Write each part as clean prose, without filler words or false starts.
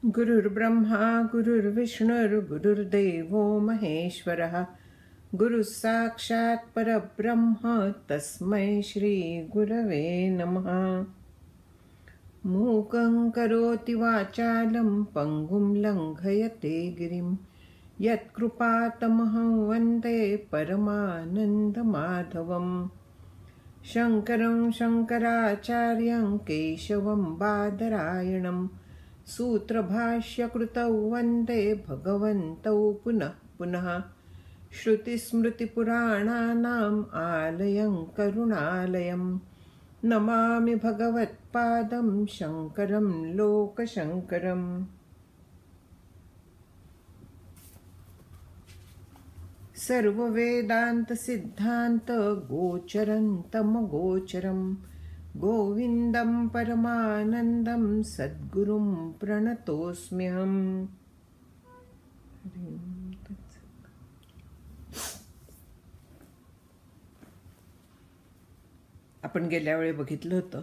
गुरुर्ब्रह्मा गुरुर्विष्णुर्गुरुर्देवो महेश्वरः गुरुः साक्षात् परब्रह्म तस्मै श्रीगुरवे नमः। मूकं करोति वाचालं पङ्गुं लङ्घयते गिरिं यत्कृपातमहं वन्दे परमानन्दमाधवम्। शङ्करं शङ्कराचार्यं केशवं बादरायणं सूत्रभाष्यकृतौ वन्दे भगवन्तौ पुनः पुनः। श्रुतिस्मृतिपुराणानाम् आलयं करुणालयं नमामि भगवत्पादं शङ्करं लोकशङ्करम्। सर्ववेदान्तसिद्धान्त गोचरं तमगोचरं गोविन्दं परमानन्दं सद्गुरुं प्रणतोऽस्म्यहम्। आपण गेल्या वेळी बघितलं होतं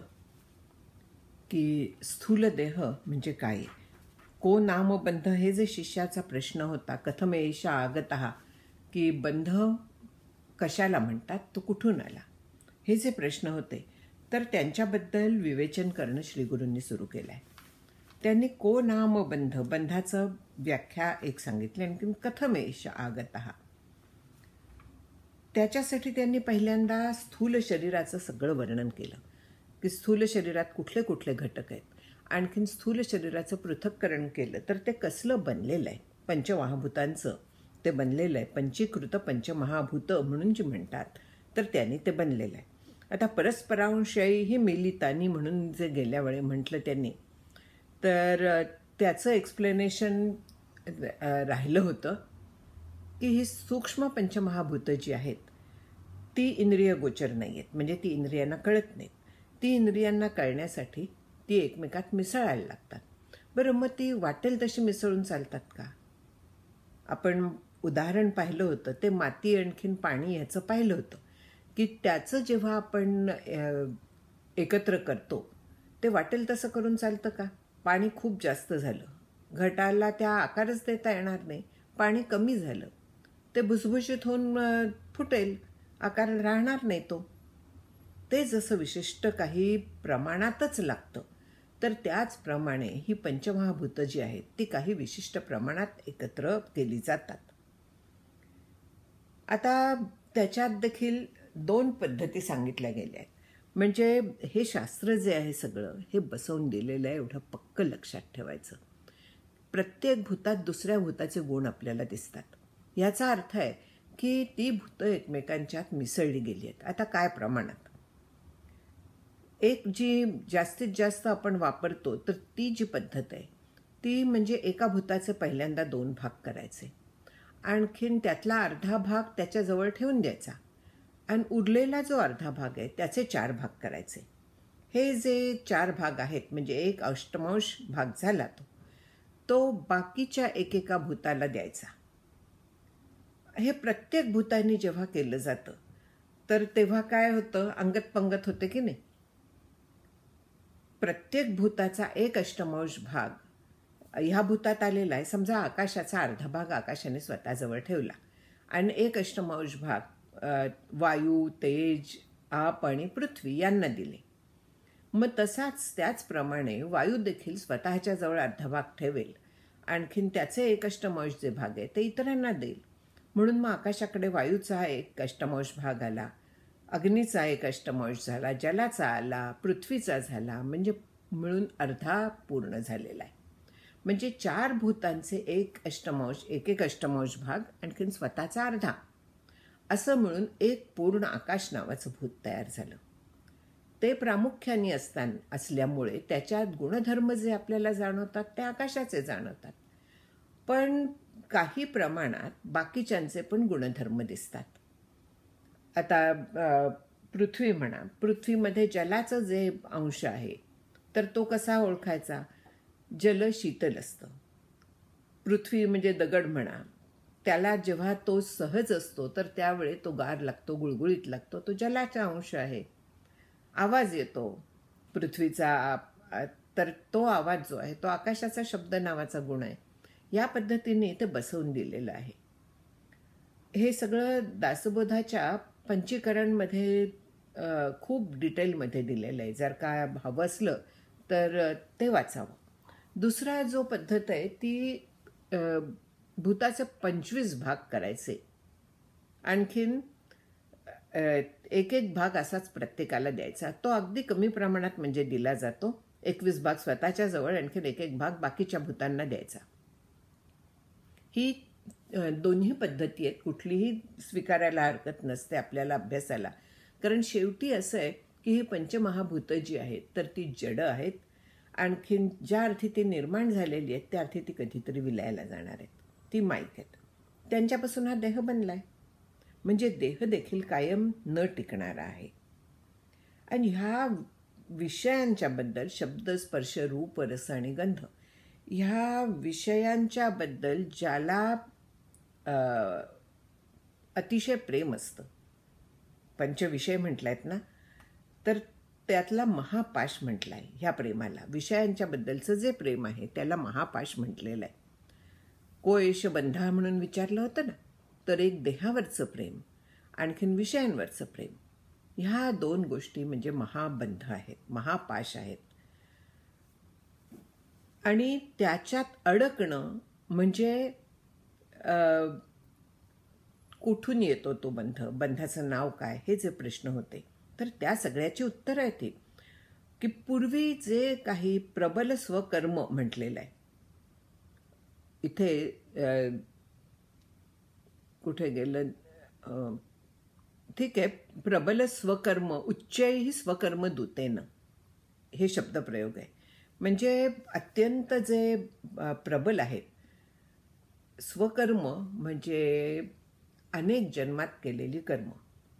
की स्थूल देह म्हणजे काय, को नाम बंध, हे जे शिष्याचा प्रश्न होता, कथम एषा आगतः, की बंध कशाला म्हणतात, तो कुठून आला, हे जे प्रश्न होते, तर त्यांच्याबद्दल विवेचन करणं श्रीगुरूंनी सुरू केलं आहे. त्यांनी को नाम बंध, बंधाचं व्याख्या एक सांगितली, आणखी कथम एषा आगतः, त्याच्यासाठी त्यांनी पहिल्यांदा स्थूल शरीराचं सगळं वर्णन केलं की स्थूल शरीरात कुठले कुठले घटक आहेत, आणखीन स्थूल शरीराचं पृथक्करण केलं तर ते कसलं बनलेलं आहे, पंचमहाभूतांचं ते बनलेलं आहे, पंचीकृत पंचमहाभूत म्हणून जे म्हणतात, तर त्यांनी ते बनलेलं आहे. आता परस्परांशयी ही मिलितानी म्हणून जे गेल्या वेळी म्हटलं त्यांनी, तर त्याचं एक्सप्लेनेशन राहिलं होतं की ही सूक्ष्म पंचमहाभूतं जी आहेत ती इंद्रिय गोचर नाही आहेत, म्हणजे ती इंद्रियांना कळत नाहीत. ती इंद्रियांना कळण्यासाठी ती एकमेकात मिसळायला लागतात. बरं, मग ती वाटेल तशी मिसळून चालतात का? आपण उदाहरण पाहिलं होतं ते माती आणखीन पाणी ह्याचं पाहिलं होतं की त्याचं जेव्हा आपण एकत्र करतो ते वाटेल तसं करून चालतं का? पाणी खूप जास्त झालं, घटाला त्या आकारच देता येणार नाही, पाणी कमी झालं ते भुसभुशीत होऊन फुटेल, आकार राहणार नाही तो. ते जसं विशिष्ट काही प्रमाणातच लागतं, तर त्याचप्रमाणे ही पंचमहाभूतं जी आहेत ती काही विशिष्ट प्रमाणात एकत्र केली जातात. आता त्याच्यात देखील दोन पद्धती सांगितल्या गेल्या आहेत. म्हणजे हे शास्त्र जे आहे सगळं हे बसवून दिलेलं आहे, एवढं पक्क लक्षात ठेवायचं. प्रत्येक भूतात दुसऱ्या भूताचे गुण आपल्याला दिसतात. याचा अर्थ आहे की ती भूतं एकमेकांच्यात मिसळली गेली आहेत. आता काय प्रमाणात? एक जी जास्तीत जास्त आपण वापरतो तर ती जी पद्धत आहे ती म्हणजे एका भूताचे पहिल्यांदा 2 भाग करायचे, आणखीन त्यातला अर्धा भाग त्याच्याजवळ ठेवून द्यायचा, आणि उरलेला जो अर्धा भाग आहे त्याचे 4 भाग करायचे. हे जे 4 भाग आहेत म्हणजे एक अष्टमांश भाग झाला तो बाकीच्या एकेका भूताला द्यायचा. हे प्रत्येक भूतांनी जेव्हा केलं जातं तर तेव्हा काय होतं, अंगत पंगत होते की नाही. प्रत्येक भूताचा एक अष्टमांश भाग ह्या भूतात आलेला आहे. समजा आकाशाचा अर्धा भाग आकाशाने स्वतःजवळ ठेवला आणि एक अष्टमांश भाग वायू, तेज, आप आणि पृथ्वी यांना दिले. मग त्याचप्रमाणे वायू देखील स्वतःच्या जवळ अर्धा भाग ठेवेल, आणखीन त्याचे एक अष्टमांश जे भाग आहे ते इतरांना देईल. म्हणून मग आकाशाकडे वायूचा एक अष्टमांश भाग आला, अग्नीचा एक अष्टमांश झाला, जलाचा आला, पृथ्वीचा झाला, म्हणजे मिळून अर्धा पूर्ण झालेला आहे. म्हणजे 4 भूतांचे एक एक अष्टमांश भाग आणखीन स्वतःचा अर्धा, असं मिळून एक पूर्ण आकाश नावाचं भूत तयार झालं. ते प्रामुख्याने असल्यामुळे त्याच्यात गुणधर्म जे आपल्याला जाणवतात ते आकाशाचे जाणवतात, पण काही प्रमाणात बाकीच्यांचे पण गुणधर्म दिसतात. आता पृथ्वी म्हणा, पृथ्वीमध्ये जलाचं जे अंश आहे तर तो कसा ओळखायचा? जल शीतल असतं. पृथ्वी म्हणजे दगड म्हणा, त्याला जेव्हा तो सहज असतो तर त्यावेळी तो गार लागतो, गुळगुळीत लागतो, तो जलाचा अंश आहे. आवाज येतो पृथ्वीचा, तर तो आवाज जो आहे तो आकाशाचा शब्द नावाचा गुण आहे. या पद्धतीने ते बसवून दिलेलं आहे. हे सगळं दासबोधाच्या पंचीकरणमध्ये खूप डिटेलमध्ये दिलेलं आहे. जर का हवं असलं तर ते वाचावं. दुसरा जो पद्धत आहे ती भूताचे 25 भाग करायचे. आणखीन एक एक भाग असाच प्रत्येकाला द्यायचा. तो अगदी कमी प्रमाणात म्हणजे दिला जातो. 21 भाग स्वतःच्या जवळ, आणखीन एक एक भाग बाकीच्या भूतांना द्यायचा. ही दोन्ही पद्धती आहेत. कुठलीही स्वीकारायला हरकत नसते आपल्याला अभ्यासाला. कारण शेवटी असं आहे की ही पंचमहाभूतं जी आहेत तर ती जड आहेत. आणखीन ज्या अर्थी ती निर्माण झालेली आहेत त्या अर्थी ती कधीतरी विलायला जाणार आहेत. ती माहीत आहेत. त्यांच्यापासून हा देह बनला आहे. म्हणजे देह देखील कायम न टिकणारा आहे. आणि ह्या विषयांच्याबद्दल शब्द, स्पर्श, रूप, रस आणि गंध ह्या विषयांच्याबद्दल ज्याला अतिशय प्रेम असतं, पंचविषय म्हटलायत ना, तर त्यातला महापाश म्हटला आहे. ह्या प्रेमाला, विषयांच्याबद्दलचं जे प्रेम आहे त्याला महापाश म्हटलेलं आहे. कोएश बंधा म्हणून विचारलं होतं ना, तर एक देहावरचं प्रेम, आणखीन विषयांवरचं प्रेम, ह्या दोन गोष्टी म्हणजे महाबंध आहेत, महापाश आहेत. आणि त्याच्यात अडकणं म्हणजे कुठून येतो तो बंध, बंधाचं नाव काय, हे जे प्रश्न होते, तर त्या सगळ्याची उत्तरं आहेत की पूर्वी जे काही प्रबल स्वकर्म म्हटलेलं आहे. इथे कुठे गेलं, ठीक आहे, प्रबल स्वकर्म उच्चैः स्वकर्म दूतेन, हे शब्दप्रयोग आहे. म्हणजे अत्यंत जे प्रबल आहेत. स्वकर्म म्हणजे अनेक जन्मात केलेली कर्म.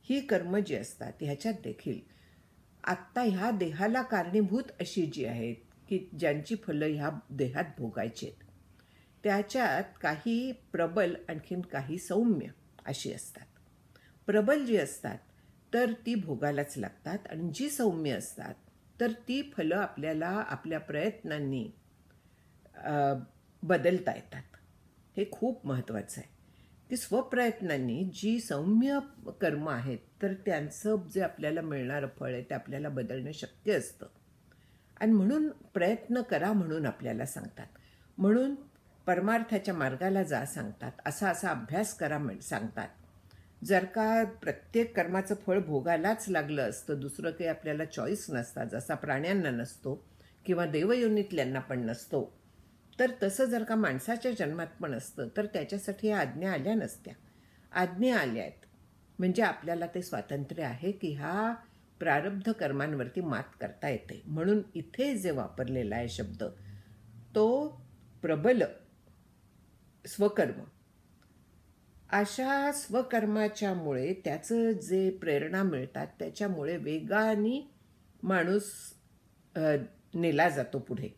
ही कर्म जी असतात ह्याच्यात देखील आत्ता ह्या देहाला कारणीभूत अशी जी आहेत की ज्यांची फलं ह्या देहात भोगायची आहेत, त्याच्यात काही प्रबल आणखीन काही सौम्य अशी असतात. प्रबल जी असतात तर ती भोगायलाच लागतात, आणि जी सौम्य असतात तर ती फलं आपल्याला आपल्या प्रयत्नांनी बदलता येतात. हे खूप महत्त्वाचं आहे की स्वप्रयत्नांनी जी सौम्य कर्म आहेत तर त्यांचं जे आपल्याला मिळणारं फळ आहे ते आपल्याला बदलणं शक्य असतं. आणि म्हणून प्रयत्न करा म्हणून आपल्याला सांगतात. म्हणून परमार्थाच्या मार्गाला जा सांगतात, असा असा अभ्यास करा सांगतात. जर का प्रत्येक कर्माचं फळ भोगायलाच लागलं असतं, दुसरं काही आपल्याला चॉईस नसता, जसा प्राण्यांना नसतो किंवा देवयोनीतल्यांना पण नसतो, तर तसं जर का माणसाच्या जन्मात पण असतं तर त्याच्यासाठी ह्या आज्ञा आल्या नसत्या. आज्ञा आल्या आहेत म्हणजे आपल्याला ते स्वातंत्र्य आहे की ह्या प्रारब्ध कर्मांवरती मात करता येते. म्हणून इथे जे वापरलेला आहे शब्द तो प्रबल स्वकर्म, अशा स्वकर्माच्यामुळे त्याचं जे प्रेरणा मिळतात त्याच्यामुळे वेगाने माणूस नेला जातो पुढे.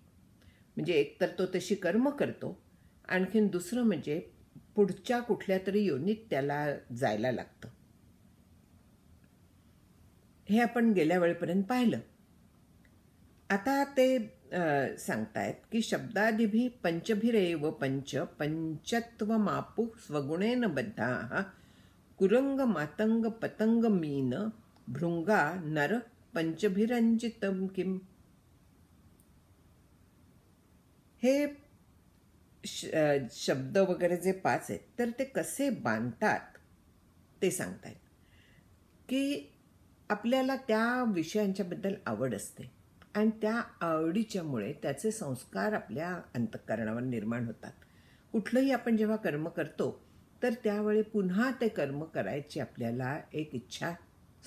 म्हणजे एकतर तो तशी कर्म करतो, आणखीन दुसरं म्हणजे पुढच्या कुठल्या तरी योनीत त्याला जायला लागतं. हे आपण गेल्या वेळेपर्यंत पाहिलं. आता ते सांगतायत की शब्दादिभी पंचभिरेव पंच पंचत्वमापु स्वगुणेन बद्धाः कुरंग मातंग पतंग मीन भृंगा नर पंचभिरंजितम किम. हे शब्द वगैरे जे 5 आहेत तर ते कसे बांधतात ते सांगतायत. की आपल्याला त्या विषयांच्याबद्दल आवड असते आणि त्या आवडीच्यामुळे त्याचे संस्कार आपल्या अंतःकरणावर निर्माण होतात. कुठलंही आपण जेव्हा कर्म करतो तर त्यावेळी पुन्हा ते कर्म करायची आपल्याला एक इच्छा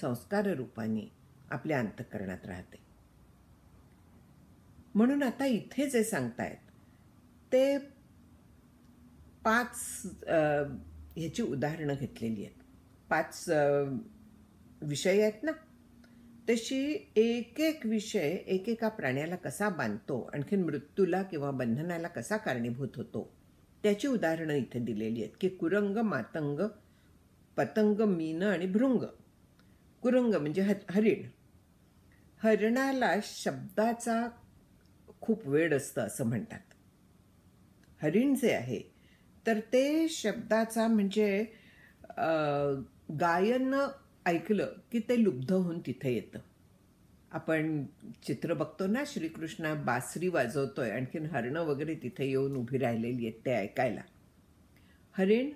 संस्कार रूपाने आपल्या अंतःकरणात राहते. म्हणून आता इथे जे सांगतायत ते 5 ह्याची उदाहरणं घेतलेली आहेत. 5 विषय आहेत ना, तशी एक एक विषय एकेका प्राण्याला कसा बांधतो, आणखीन मृत्यूला किंवा बंधनाला कसा कारणीभूत होतो, त्याची उदाहरणं इथे दिलेली आहेत. की कुरंग, मातंग, पतंग, मीन आणि भृंग. कुरंग म्हणजे हरिण. हरणाला शब्दाचा खूप वेड असतं असं म्हणतात. हरिण जे आहे तर ते शब्दाचा म्हणजे गायन ऐकलं की ते लुब्ध होऊन तिथे येतं. आपण चित्र बघतो ना, श्रीकृष्ण बासरी वाजवतोय, आणखीन हरणं वगैरे तिथे येऊन उभी राहिलेली आहेत ते ऐकायला. हरिण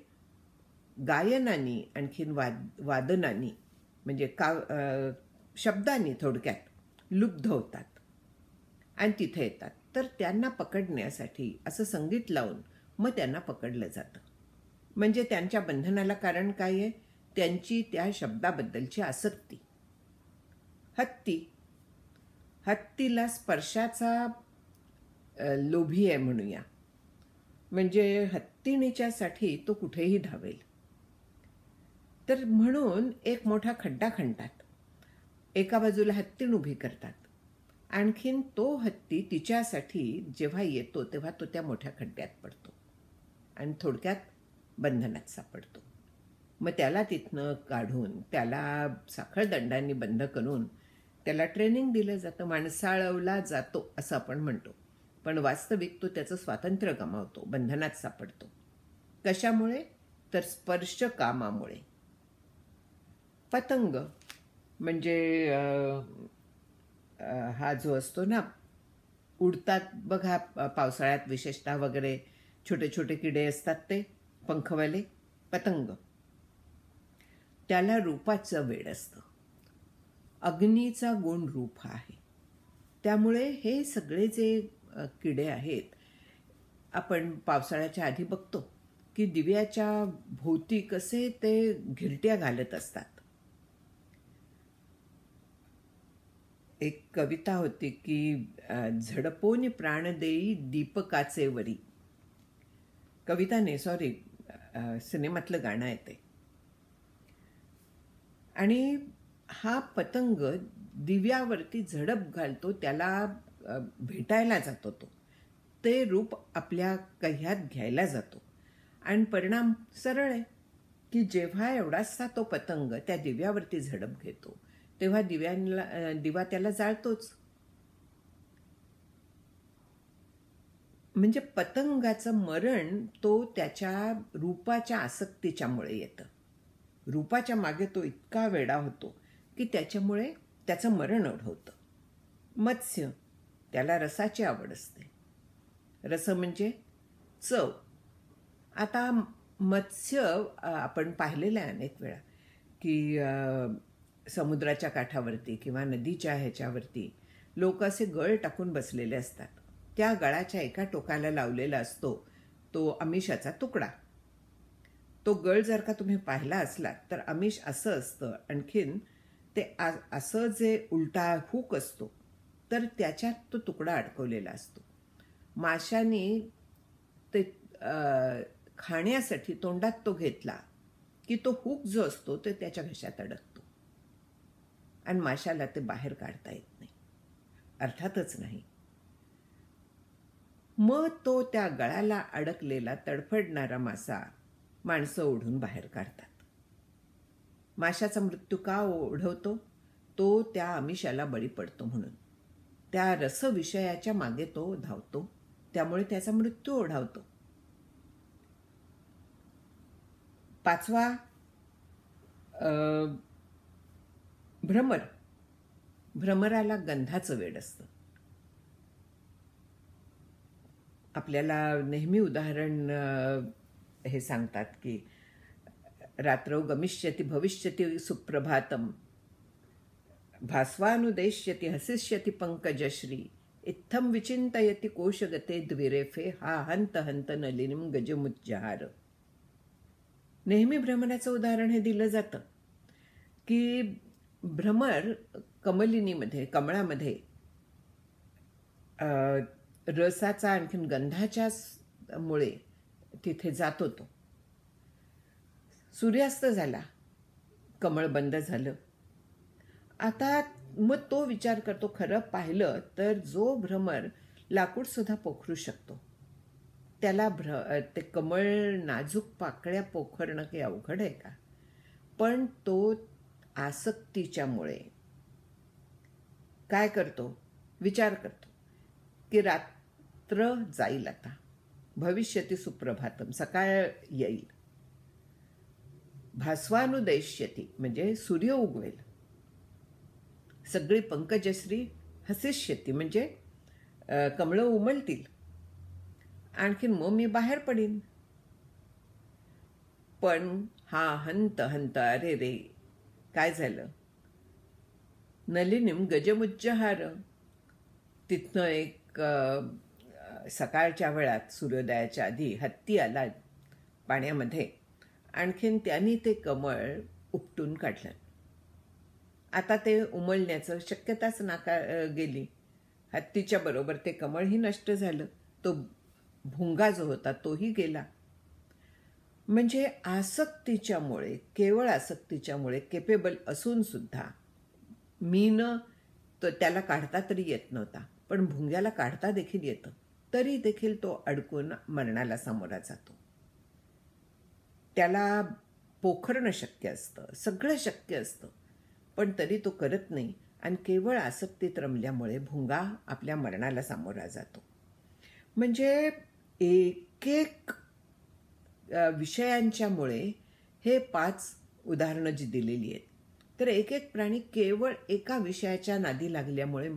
गायनानी आणखीन वादनानी म्हणजे शब्दांनी थोडक्यात लुब्ध होतात आणि तिथे येतात. तर त्यांना पकडण्यासाठी असं संगीत लावून मग त्यांना पकडलं जातं. म्हणजे त्यांच्या बंधनाला कारण काय आहे? त्यांची त्या शब्दाबद्दलची आसक्ती. हत्तीला स्पर्शाचा लोभी आहे म्हणूया. म्हणजे हत्तीणीच्यासाठी तो कुठेही धावेल. तर म्हणून एक मोठा खड्डा खणतात. एका बाजूला हत्तीण उभी करतात. आणखीन तो हत्ती तिच्यासाठी जेव्हा येतो तेव्हा तो त्या मोठ्या खड्ड्यात पडतो आणि थोडक्यात बंधनात सापडतो. मग त्याला तिथनं काढून त्याला साखळदंडांनी बंद करून त्याला ट्रेनिंग दिलं जातं, माणसाळवला जातो असं आपण म्हणतो. पण वास्तविक तो त्याचं स्वातंत्र्य गमावतो, बंधनात सापडतो. कशामुळे? तर स्पर्श कामामुळे. पतंग म्हणजे हा जो असतो ना, उडतात बघा पावसाळ्यात विशेषतः वगैरे, छोटे छोटे किडे असतात ते पंखवाले पतंग. त्याला रूपाचं वेड असतं. अग्नीचा गुण रूप हा आहे. त्यामुळे हे सगळे जे किडे आहेत, आपण पावसाळ्याच्या आधी बघतो की दिव्याच्या भोवती कसे ते घिरट्या घालत असतात. एक कविता होती की झडपोनी प्राण देई दीपकाचे वरी. कविता नाही, सॉरी, सिनेमातलं गाणं आहे ते. आणि हा पतंग दिव्यावरती झडप घालतो, त्याला भेटायला जातो. ते रूप आपल्या कह्यात घ्यायला जातो. आणि परिणाम सरळ आहे की जेव्हा एवढासा तो पतंग त्या दिव्यावरती झडप घेतो तेव्हा दिवा त्याला जाळतोच. म्हणजे पतंगाचं मरण तो त्याच्या रूपाच्या आसक्तीच्यामुळे येतं. रूपाच्या मागे तो इतका वेडा होतो की त्याच्यामुळे त्याचं मरण ओढवतं. मत्स्य, त्याला रसाची आवड असते. रस म्हणजे चव. आता मत्स्य आपण पाहिलेलं आहे अनेक वेळा की समुद्राच्या काठावरती किंवा नदीच्या ह्याच्यावरती लोक असे गळ टाकून बसलेले असतात. त्या गळाच्या एका टोकाला लावलेला असतो तो आमिषाचा तुकडा. तो गळ जर का तुम्ही पाहिला असलात तर आमिष असं असतं, आणखीन ते असं जे उलटा हुक असतो तर त्याच्यात तो तुकडा अडकवलेला असतो. माशाने ते खाण्यासाठी तोंडात तो घेतला की तो हुक जो असतो तो त्याच्या घशात अडकतो आणि माशाला ते बाहेर काढता येत नाही, अर्थातच नाही. मग तो त्या गळाला अडकलेला तडफडणारा मासा माणसं ओढून बाहेर काढतात. माशाचा मृत्यू का ओढवतो? तो त्या आमिषाला बळी पडतो म्हणून. त्या रसविषयाच्या मागे तो धावतो, त्यामुळे त्याचा मृत्यू ओढावतो. पाचवा भ्रमर. भ्रमराला गंधाचं वेड असतं. आपल्याला नेहमी उदाहरण हे सांगतात की रात्रौ गमिष्यति भविष्यति सुप्रभातम भास्वानुदेश्यति हसिष्यति पंकजश्री इत्थम विचिंतयति कोशगते द्विरेफे हा हंत हंत नलिनीम गजमुज्जहार. नेहमी भ्रमराचं उदाहरण हे दिलं जातं की भ्रमर कमलिनीमध्ये, कमळामध्ये रसाचा आणखीन गंधाच्या मुळे तिथे जातो. तो सूर्यास्त झाला, कमळ बंद झालं. आता मग तो विचार करतो, खरं पाहिलं तर जो भ्रमर लाकूड सुद्धा पोखरू शकतो, त्याला ते कमळ नाजूक पाकळ्या पोखरणं काही अवघड आहे का? पण तो आसक्तीच्यामुळे काय करतो? विचार करतो की रात्र जाईल आता, भविष्यती सुप्रभातम, सकाळ येईल, भास्वानुदैष्यती म्हणजे सूर्य उगवेल, सगळी पंकजश्री हसिष्यती म्हणजे कमळं उमलतील, आणखीन मग मी बाहेर पडीन. पण हा हंत हंत, अरे रे काय झालं, नलिनीम गजमुज्जहार, तिथनं एक सकाळच्या वेळात सूर्योदयाच्या आधी हत्ती आला पाण्यामध्ये, आणखीन त्यांनी ते कमळ उपटून काढलं. आता ते उमलण्याचं शक्यताच गेली. हत्तीच्या बरोबर ते कमळही नष्ट झालं, तो भुंगा जो होता तोही गेला. म्हणजे आसक्तीच्यामुळे, केवळ आसक्तीच्यामुळे केपेबल असून सुद्धा मीनं तो त्याला काढता तरी येत नव्हता, पण भुंग्याला काढता देखील येतं, तरी देखील तो अडकून मरणाला सामोरा जातो. त्याला पोखरणं शक्य असतं, सगळं शक्य असतं, पण तरी तो करत नाही आणि केवळ आसक्तीत रमल्यामुळे भुंगा आपल्या मरणाला सामोरा जातो. म्हणजे एक एक विषयांच्यामुळे हे 5 उदाहरणं जी दिलेली आहेत, तर एक एक प्राणी केवळ एका विषयाच्या नादी लागल्यामुळे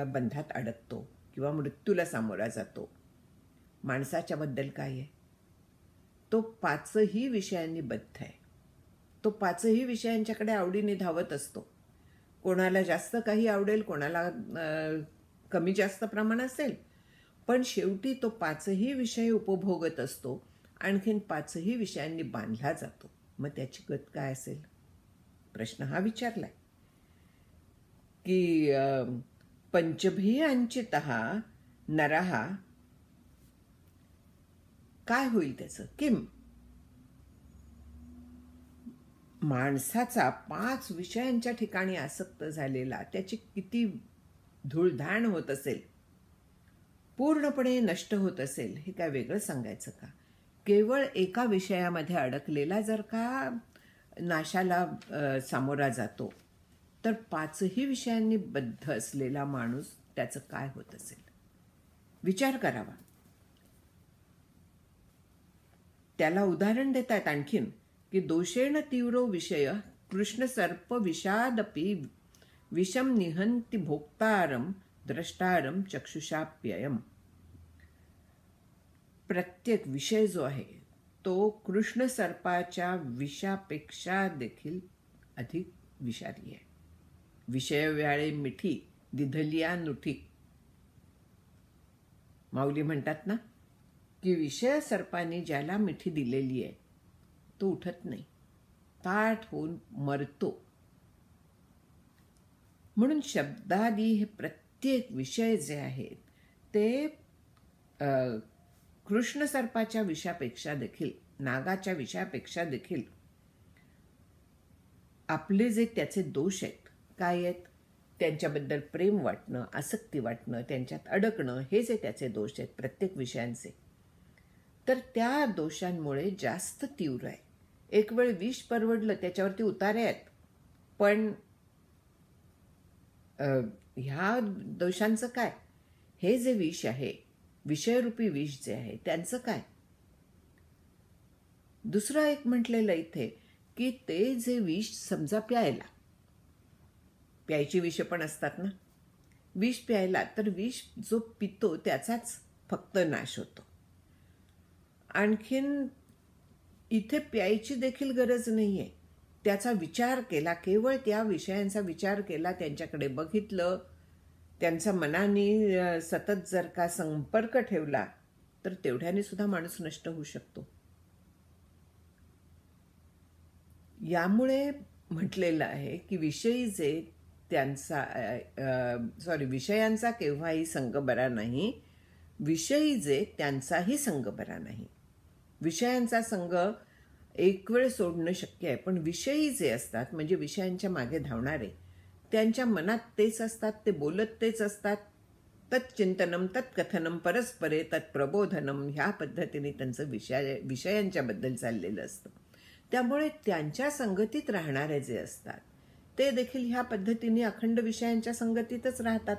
बंधात अडकतो किंवा मृत्यूला सामोरा जातो. माणसाच्या बद्दल काय आहे, तो 5ही विषयांनी बद्ध आहे. तो 5ही विषयांच्याकडे आवडीने धावत असतो. कोणाला जास्त काही आवडेल, कोणाला कमी जास्त प्रमाण असेल, पण शेवटी तो 5ही विषय उपभोगत असतो, आणखीन 5ही विषयांनी बांधला जातो. मग त्याची गत काय असेल, प्रश्न हा विचारलाय की पंचभियांचितः नरः, काय होईल त्याचं, किम माणसाचा 5 विषयांच्या ठिकाणी आसक्त झालेला त्याची किती धूळधाण होत असेल, पूर्णपणे नष्ट होत असेल, हे काय वेगळं सांगायचं का. केवळ एका विषयामध्ये अडकलेला जर का नाशाला सामोरा जातो, तर 5ही विषयांनी बद्ध असलेला माणूस त्याचं काय होत असेल, विचार करावा. त्याला उदाहरण देतात आणखीन की दोषेण तीव्रो विषय कृष्ण सर्प विषादपि विषम निहंती भोक्तारम द्रष्टारम चक्षुषाप्ययम. प्रत्येक विषय जो आहे तो कृष्ण सर्पाच्या विषापेक्षा देखील अधिक विषारी आहे. विषय व्याळे मिठी दिधलिया नुठी. माऊली म्हणतात ना की विषय सर्पाने ज्याला मिठी दिलेली आहे तो उठत नाही, ताठ होऊन मरतो. म्हणून शब्दादी हे प्रत्येक विषय जे आहेत ते कृष्ण सर्पाच्या विषापेक्षा देखील, नागाच्या विषापेक्षा देखील आपले जे त्याचे दोष आहेत, काय आहेत, त्यांच्याबद्दल प्रेम वाटणं, आसक्ती वाटणं, त्यांच्यात अडकणं, हे जे त्याचे दोष आहेत प्रत्येक विषयांचे, तर त्या दोषांमुळे जास्त तीव्र आहे. एक वेळ विष परवडलं, त्याच्यावरती उतारे आहेत, पण ह्या दोषांचं काय, हे जे विष आहे, विषयरूपी विष जे आहे त्यांचं काय. दुसरं एक म्हटलेलं इथे की ते जे विष समजा प्यायची विष पण असतात ना, विष प्यायला, तर विष जो पितो त्याचाच फक्त नाश होतो. आणखीन इथे प्यायची देखील गरज नाहीये. त्याचा विचार केला, केवळ त्या विषयांचा विचार केला, त्यांच्याकडे बघितलं, त्यांचा मनाने सतत जर का संपर्क ठेवला, तर तेवढ्याने सुद्धा माणूस नष्ट होऊ शकतो. यामुळे म्हटलेलं आहे की विषयांचा केव्हाही संग बरा नाही, विषयी जे त्यांचाही संग बरा नाही. विषयांचा संग एक वेळ सोडणं शक्य आहे, पण विषयी जे असतात म्हणजे विषयांच्या मागे धावणारे, त्यांच्या मनात तेच असतात, ते बोलत तेच असतात. तत्चिंतनम तत्कथनम परस्परे तत्प्रबोधनम, ह्या पद्धतीने त्यांचं विषयांच्या बद्दल चाललेलं असतं. त्यामुळे त्यांच्या संगतीत राहणारे जे असतात ते देखील ह्या पद्धतीने अखंड विषयांच्या संगतीतच राहतात.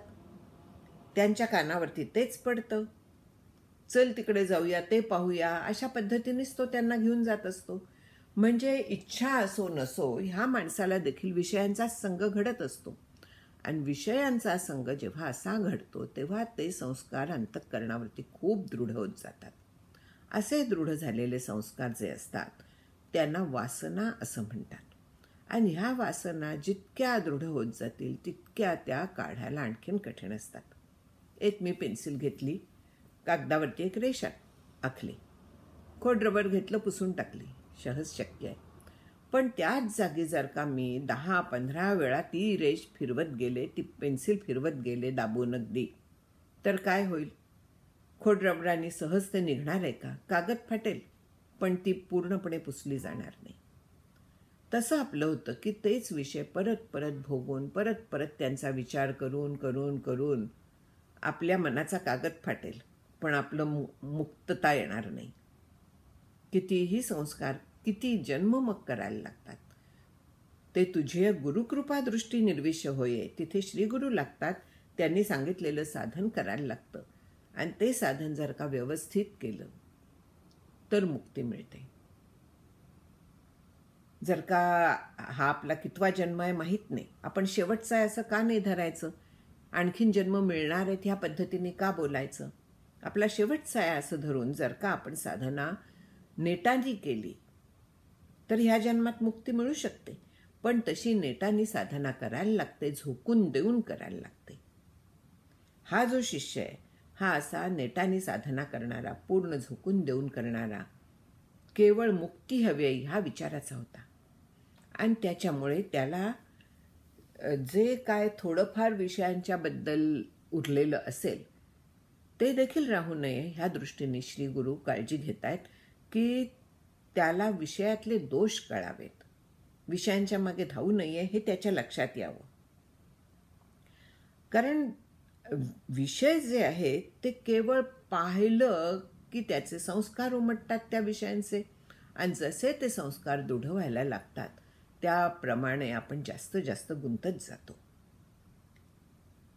त्यांच्या कानावरती तेच पडतं. चल तिकडे जाऊया, ते पाहूया, अशा पद्धतीनेच तो त्यांना घेऊन जात असतो. म्हणजे इच्छा असो नसो, ह्या माणसाला देखील विषयांचा संग घडत असतो. आणि विषयांचा संग जेव्हा असा घडतो तेव्हा ते संस्कार अंतःकरणावरती खूप दृढ होत जातात. असे दृढ झालेले संस्कार जे असतात त्यांना वासना असं म्हणतात. आणि ह्या वासना जितक्या दृढ होत जातील तितक्या त्या काढायला आणखीन कठीण असतात. एक मी पेन्सिल घेतली, कागदावरती एक रेषा आखली, खोडरबर घेतलं, पुसून टाकली, सहज शक्य आहे. पण त्याच जागी जर का मी 10-15 वेळा ती रेष फिरवत गेले, ती पेन्सिल फिरवत गेले दाबून अगदी, तर काय होईल? खोडरबराने सहज ते निघणार आहे का? कागद फाटेल, पण ती पूर्णपणे पुसली जाणार नाही. तसं आपलं होतं की तेच विषय परत परत भोगून, परत परत त्यांचा विचार करून करून करून आपल्या मनाचा कागद फाटेल, पण आपलं मुक्तता येणार नाही. कितीही संस्कार, किती जन्म मग करायला लागतात. ते तुझे गुरुकृपा दृष्टी निर्विष्य होये, तिथे श्रीगुरु लागतात. त्यांनी सांगितलेलं साधन करायला लागतं. आणि ते साधन जर का व्यवस्थित केलं तर मुक्ती मिळते. जर का हा आपला कितवा जन्म आहे माहीत नाही, आपण शेवटचा आहे असं का नाही धरायचं? आणखीन जन्म मिळणार आहेत ह्या पद्धतीने का बोलायचं? आपला शेवटचा आहे असं धरून जर का आपण साधना नेटाने केली तर ह्या जन्मात मुक्ती मिळू शकते. पण तशी नेटाने साधना करायला लागते, झोकून देऊन करायला लागते. हा जो शिष्य आहे हा असा नेटाने साधना करणारा, पूर्ण झोकून देऊन करणारा, केवळ मुक्ती हवी आहे ह्या विचाराचा होता. आणि त्याच्यामुळे त्याला जे काय थोडंफार विषयांच्या बद्दल उरलेलं असेल ते देखील राहू नये ह्या दृष्टीने श्री गुरु काळजी घेत आहेत की त्याला विषयातले दोष कळावेत, विषयांच्या मागे धावू नये हे त्याच्या लक्षात यावं. कारण विषय जे आहेत ते केवळ पाहिलं की त्याचे संस्कार उमटतात त्या विषयांचे, आणि जसे ते संस्कार दृढ व्हायला लागतात त्याप्रमाणे आपण जास्त जास्त गुंतत जातो.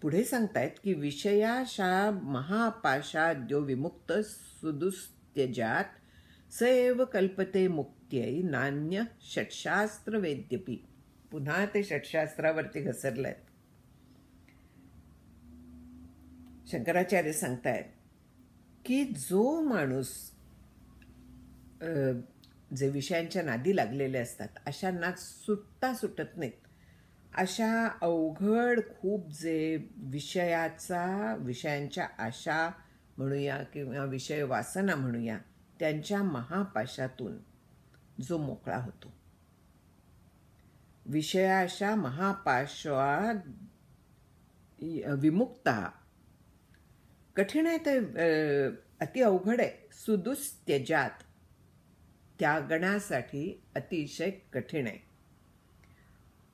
पुढे सांगतायत की विषयाशा महापाशाद्यो विमुक्त सुदुस्त्यजात सैव कल्पते मुक्त्यै नान्य षट्शास्त्र वेद्यपी. पुन्हा ते षट्शास्त्रावरती घसरलेत. शंकराचार्य सांगतायत की जो माणूस जे विषयांच्या नादी लागलेले असतात अशांना सुटता सुटत नाहीत. अशा अवघड खूप जे विषयांच्या आशा म्हणूया किंवा विषय वासना म्हणूया त्यांच्या महापाशातून जो मोकळा होतो. विषयाशा महापाशा विमुक्ता. कठीण आहे ते, अति अवघड आहे. सुदुस्त्यजात, त्यागण्यासाठी अतिशय कठीण आहे.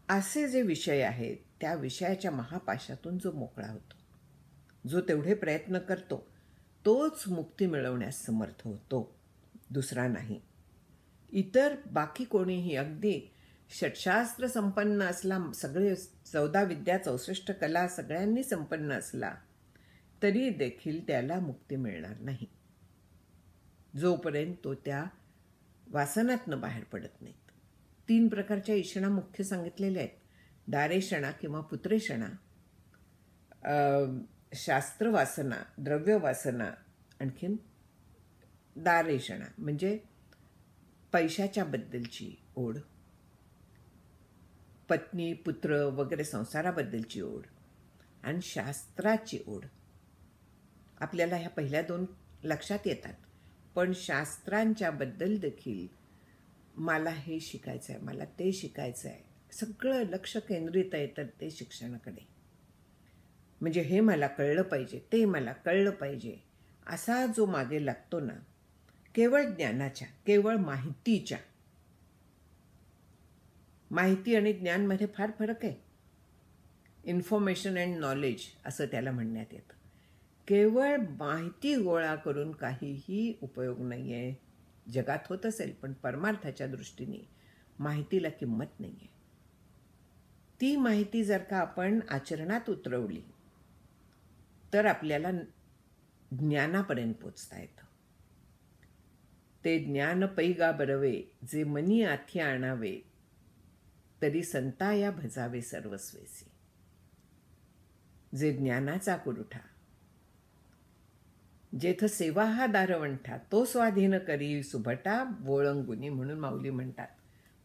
असे जे विषय आहेत त्या विषयाच्या महापाशातून जो मोकळा होतो, जो तेवढे प्रयत्न करतो तोच मुक्ती मिळवण्यास समर्थ होतो, दुसरा नाही. इतर बाकी कोणीही अगदी षट्शास्त्र संपन्न असला, सगळे 14 विद्या 64 कला सगळ्यांनी संपन्न असला तरी देखील त्याला मुक्ती मिळणार नाही जोपर्यंत तो त्या वासनातनं बाहेर पडत नाहीत. 3 प्रकारच्या इषणा मुख्य सांगितलेल्या आहेत. दारेषणा किंवा पुत्रेषणा, शास्त्रवासना, द्रव्यवासना, आणखीन दारेषणा म्हणजे पैशाच्या बद्दलची ओढ, पत्नी पुत्र वगैरे संसाराबद्दलची ओढ, आणि शास्त्राची ओढ. आपल्याला ह्या पहिल्या 2 लक्षात येतात, पण शास्त्रांच्या बद्दल देखील मला हे शिकायचं आहे, मला ते शिकायचं आहे, सगळं लक्ष केंद्रित आहे तर ते शिक्षणाकडे. म्हणजे हे मला कळलं पाहिजे, ते मला कळलं पाहिजे, असा जो मागे लागतो ना, केवळ ज्ञानाच्या, केवळ माहितीच्या. माहिती आणि ज्ञानमध्ये फार फरक आहे. इन्फॉर्मेशन अँड नॉलेज असं त्याला म्हणण्यात येतं. केवळ माहिती गोळा करून काहीही उपयोग नाही आहे. जगात होत असेल पण परमार्थाच्या दृष्टीने माहितीला किंमत नाही आहे. ती माहिती जर का आपण आचरणात उतरवली तर आपल्याला ज्ञानापर्यंत पोचता येतं. ते ज्ञान पैगा बरवे, जे मनी आथी आणावे, तरी संताया भजावे सर्वस्वेसी. जे ज्ञानाचा कुरुठा, जेथ सेवा हा दारवंठा, तो स्वाधीन करी सुभटा वोळंगुनी, म्हणून माऊली म्हणतात,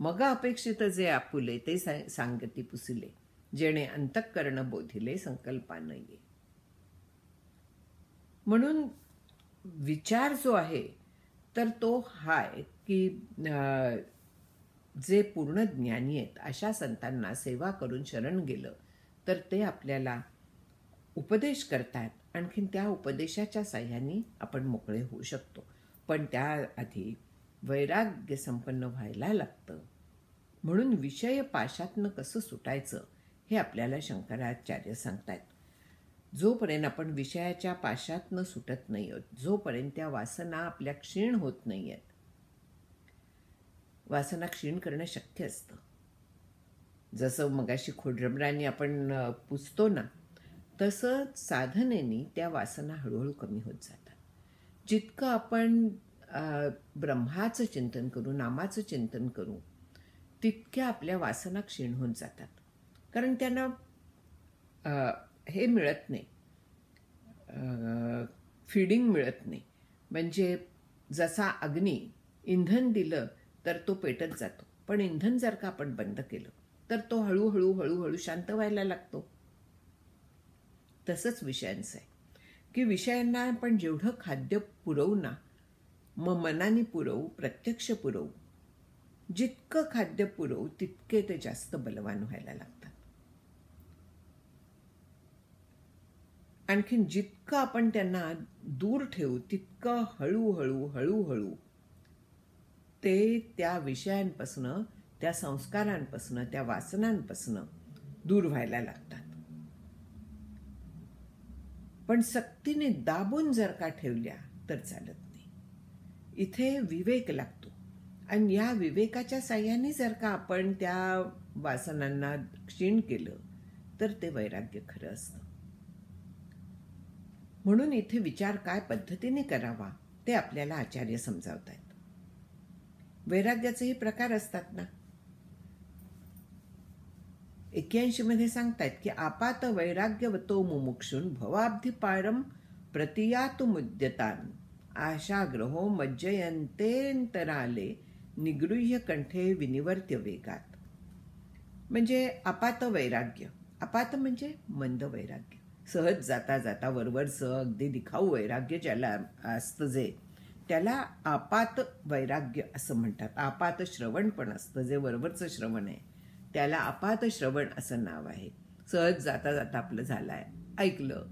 मग अपेक्षित जे आपुले, ते सांगती पुसिले, जेणे अंतःकरण बोधिले संकल्पान ये. म्हणून विचार जो आहे तर तो हाय की जे पूर्ण ज्ञानी आहेत अशा संतांना सेवा करून शरण गेलं तर ते आपल्याला उपदेश करतात. आणखीन त्या उपदेशाच्या साह्याने आपण मोकळे होऊ शकतो. पण त्याआधी वैराग्य संपन्न व्हायला लागतं. म्हणून विषय पाशातनं कसं सुटायचं हे आपल्याला शंकराचार्य सांगतात. जोपर्यंत आपण विषयाच्या पाशातनं सुटत नाही आहोत, जोपर्यंत त्या वासना आपल्या क्षीण होत नाही आहेत, वासना क्षीण करणं शक्य असतं. जसं मगाशी खोडरबराने आपण पुसतो ना, तसं साधनेने त्या वासना हळूहळू कमी होत जातात. जितकं आपण ब्रह्माचं चिंतन करू, नामाचं चिंतन करू, तितक्या आपल्या वासना क्षीण होत जातात. कारण त्यांना हे मिळत नाही, फीडिंग मिळत नाही. म्हणजे जसा अग्नी इंधन दिलं तर तो पेटत जातो, पण इंधन जर का आपण बंद केलं तर तो हळूहळू हळूहळू शांत व्हायला लागतो. तसंच विषयांचं आहे की विषयांना आपण जेवढं खाद्य पुरवू ना, मग मनाने पुरवू, प्रत्यक्ष पुरवू, जितकं खाद्य पुरवू तितके ते जास्त बलवान व्हायला लागतात. आणखीन जितकं आपण त्यांना दूर ठेवू तितकं हळूहळू हळूहळू ते त्या विषयांपासून, त्या संस्कारांपासून, त्या वासनांपासून दूर व्हायला लागतात. पण सक्तीने दाबून जर का ठेवल्या तर चालत नाही. इथे विवेक लागतो. आणि या विवेकाच्या साह्याने जर का आपण त्या वासनांना क्षीण केलं तर ते वैराग्य खरं असतं. म्हणून इथे विचार काय पद्धतीने करावा ते आपल्याला आचार्य समजावतात. वैराग्याचेही प्रकार असतात ना. 81 मध्ये सांगतायत की आपात वैराग्यवतो मुमुक्षून भवाब्धी पारम प्रतियातु मुद्यतान आशाग्रहो मज्जयंतेंतराले निगृह्य कंठे विनिवर्त्य वेगात. म्हणजे आपात वैराग्य, आपात म्हणजे मंद वैराग्य, सहज जाता जाता वरवरचं अगदी दिखाऊ वैराग्य ज्याला असतं, जे त्याला आपात वैराग्य असं म्हणतात. आपात श्रवण पण असतं, जे वरवरचं श्रवण आहे त्याला आपात श्रवण असं नाव आहे. सहज जाता जाता आपलं झालंय, ऐकलं,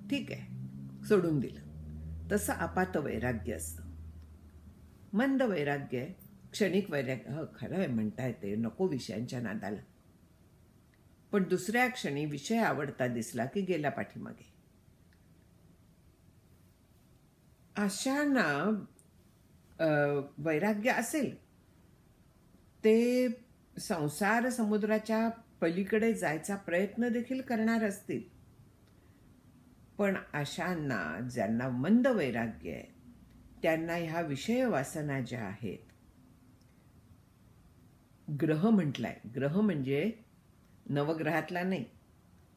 ठीक आहे, सोडून दिलं, तसं आपात वैराग्य असतं. मंद वैराग्य आहे, क्षणिक वैराग्य, खरं आहे म्हणता येते, नको विषयांच्या नादाला, पण दुसऱ्या क्षणी विषय आवडता दिसला की गेला पाठीमागे. अशांना वैराग्य असेल ते संसार समुद्राच्या पलीकडे जायचा प्रयत्न देखील करणार असतील. पण अशांना, ज्यांना मंद वैराग्य आहे, त्यांना ह्या विषय वासना ज्या आहेत, ग्रह म्हटलाय, ग्रह म्हणजे नवग्रहातला नाही,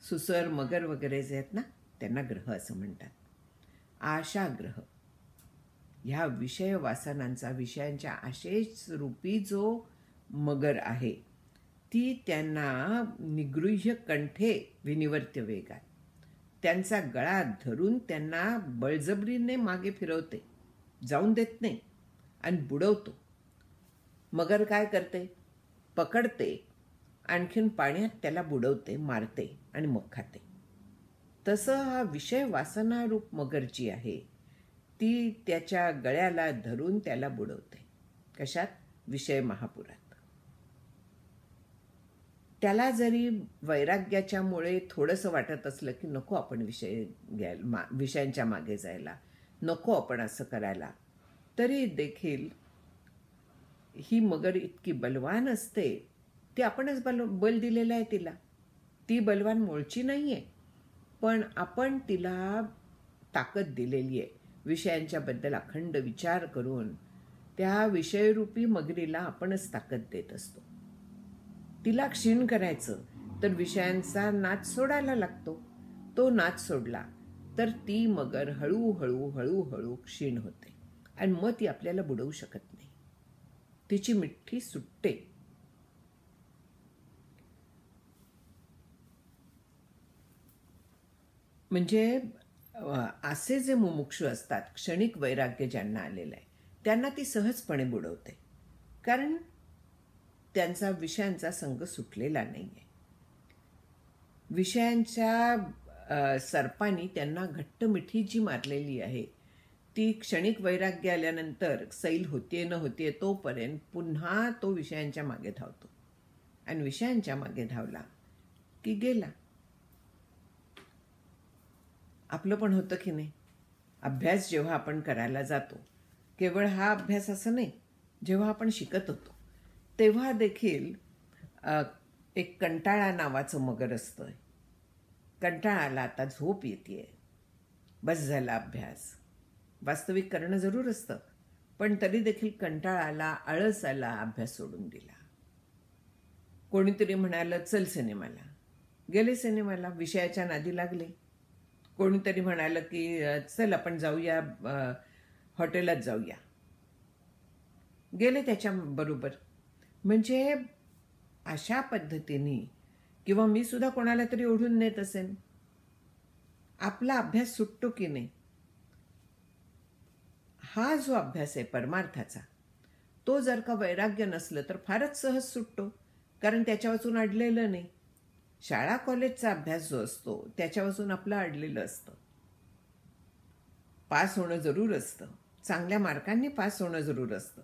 सुसर मगर वगैरे जे आहेत ना त्यांना ग्रह असं म्हणतात. आशाग्रह, ह्या विषय वासनांचा, विषयांच्या आशेच रूपी जो मगर आहे, ती त्यांना निगृह्य कंठे विनिवर्त्य वेगात, त्यांचा गळा धरून त्यांना बळजबरीने मागे फिरवते, जाऊन देत नाही आणि बुडवतो. मगर काय करते, पकडते, आणखीन पाण्यात त्याला बुडवते, मारते आणि मग खाते. तसं हा विषय वासना रूप मगर जी आहे ती त्याच्या गळ्याला धरून त्याला बुडवते. कशात? विषय महापुरात. त्याला जरी वैराग्याच्यामुळे थोडंसं वाटत असलं की नको आपण विषय घ्यायला, विषयांच्या मागे जायला, नको आपण असं करायला, तरी देखील ही मगर इतकी बलवान असते, ती आपणच बल दिलेलं आहे तिला. ती बलवान मूळची नाही आहे, पण आपण तिला ताकद दिलेली आहे. विषयांच्याबद्दल अखंड विचार करून त्या विषयरूपी मगरीला आपणच ताकद देत असतो. तिला क्षीण करायचं तर विषयांचा नाच सोडायला लागतो. तो नाच सोडला तर ती मगर हळूहळू हळूहळू क्षीण होते आणि मग ती आपल्याला बुडवू शकत नाही. तिची मिठी सुटते. म्हणजे असे जे मुमुक्षू असतात, क्षणिक वैराग्य ज्यांना आलेलं आहे, त्यांना ती सहजपणे बुडवते. कारण त्यांचा विषयांचा संग सुटलेला नाही आहे. विषयांच्या सर्पांनी त्यांना घट्ट मिठी जी मारलेली आहे ती क्षणिक वैराग्य आल्यानंतर सैल होतीये न होतीये तोपर्यंत पुन्हा तो विषयांच्या मागे धावतो आणि विषयांच्या मागे धावला की गेला. आपलं पण होतं की नाही? अभ्यास जेव्हा आपण करायला जातो, केवळ हा अभ्यास असं नाही, जेव्हा आपण शिकत होतो तेव्हा देखील एक कंटाळा नावाचं मगर असतं. कंटाळा आला, आता झोप येतेय, बस झाला अभ्यास. वास्तविक करणं जरूर असतं, पण तरी देखील कंटाळा आला, आळस आला, अभ्यास सोडून दिला. कोणीतरी म्हणालं चल सिनेमाला, गेले सिनेमाला, विषयाच्या नादी लागले. कोणीतरी म्हणालं की चल आपण जाऊया हॉटेलात जाऊया, गेले त्याच्याबरोबर. म्हणजे अशा पद्धतीने, किंवा मी सुद्धा कोणाला तरी ओढून नेत असेन, आपला अभ्यास सुटतो की नाही? हा जो अभ्यास आहे परमार्थाचा, तो जर का वैराग्य नसलं तर फारच सहज सुटतो, कारण त्याच्यावाचून अडलेलं नाही. शाळा कॉलेजचा अभ्यास जो असतो त्याच्यापासून आपलं अडलेलं असतं. पास होणं जरूर असतं, चांगल्या मार्कांनी पास होणं जरूर असतं.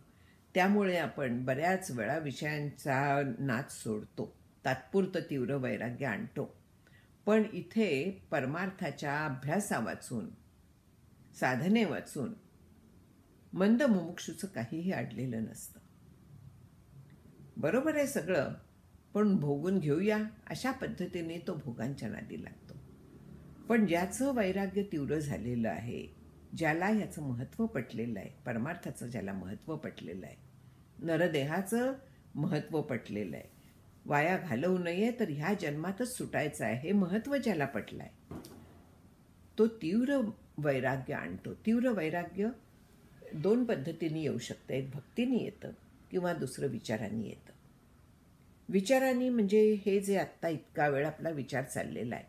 त्यामुळे आपण बऱ्याच वेळा विषयांचा नाच सोडतो, तात्पुरतं तीव्र वैराग्य आणतो. पण इथे परमार्थाच्या अभ्यासा वाचून, साधने वाचून मंद मुमुक्षूचं काहीही अडलेलं नसतं. बरोबर आहे सगळं, पण भोगून घेऊया अशा पद्धतीने तो भोगांच्या नादी लागतो. पण ज्याचं वैराग्य तीव्र झालेलं आहे, ज्याला याचं महत्त्व पटलेलं आहे, परमार्थाचं ज्याला महत्त्व पटलेलं आहे, नरदेहाचं महत्त्व पटलेलं आहे, वाया घालवू नये तर ह्या जन्मातच सुटायचं आहे हे महत्त्व ज्याला पटलं आहे, तो तीव्र वैराग्य आणतो. तीव्र वैराग्य दोन पद्धतीने येऊ शकतं. एक भक्तीने येतं किंवा दुसरं विचारांनी येतं. विचारांनी म्हणजे हे जे आत्ता इतका वेळ आपला विचार चाललेला आहे,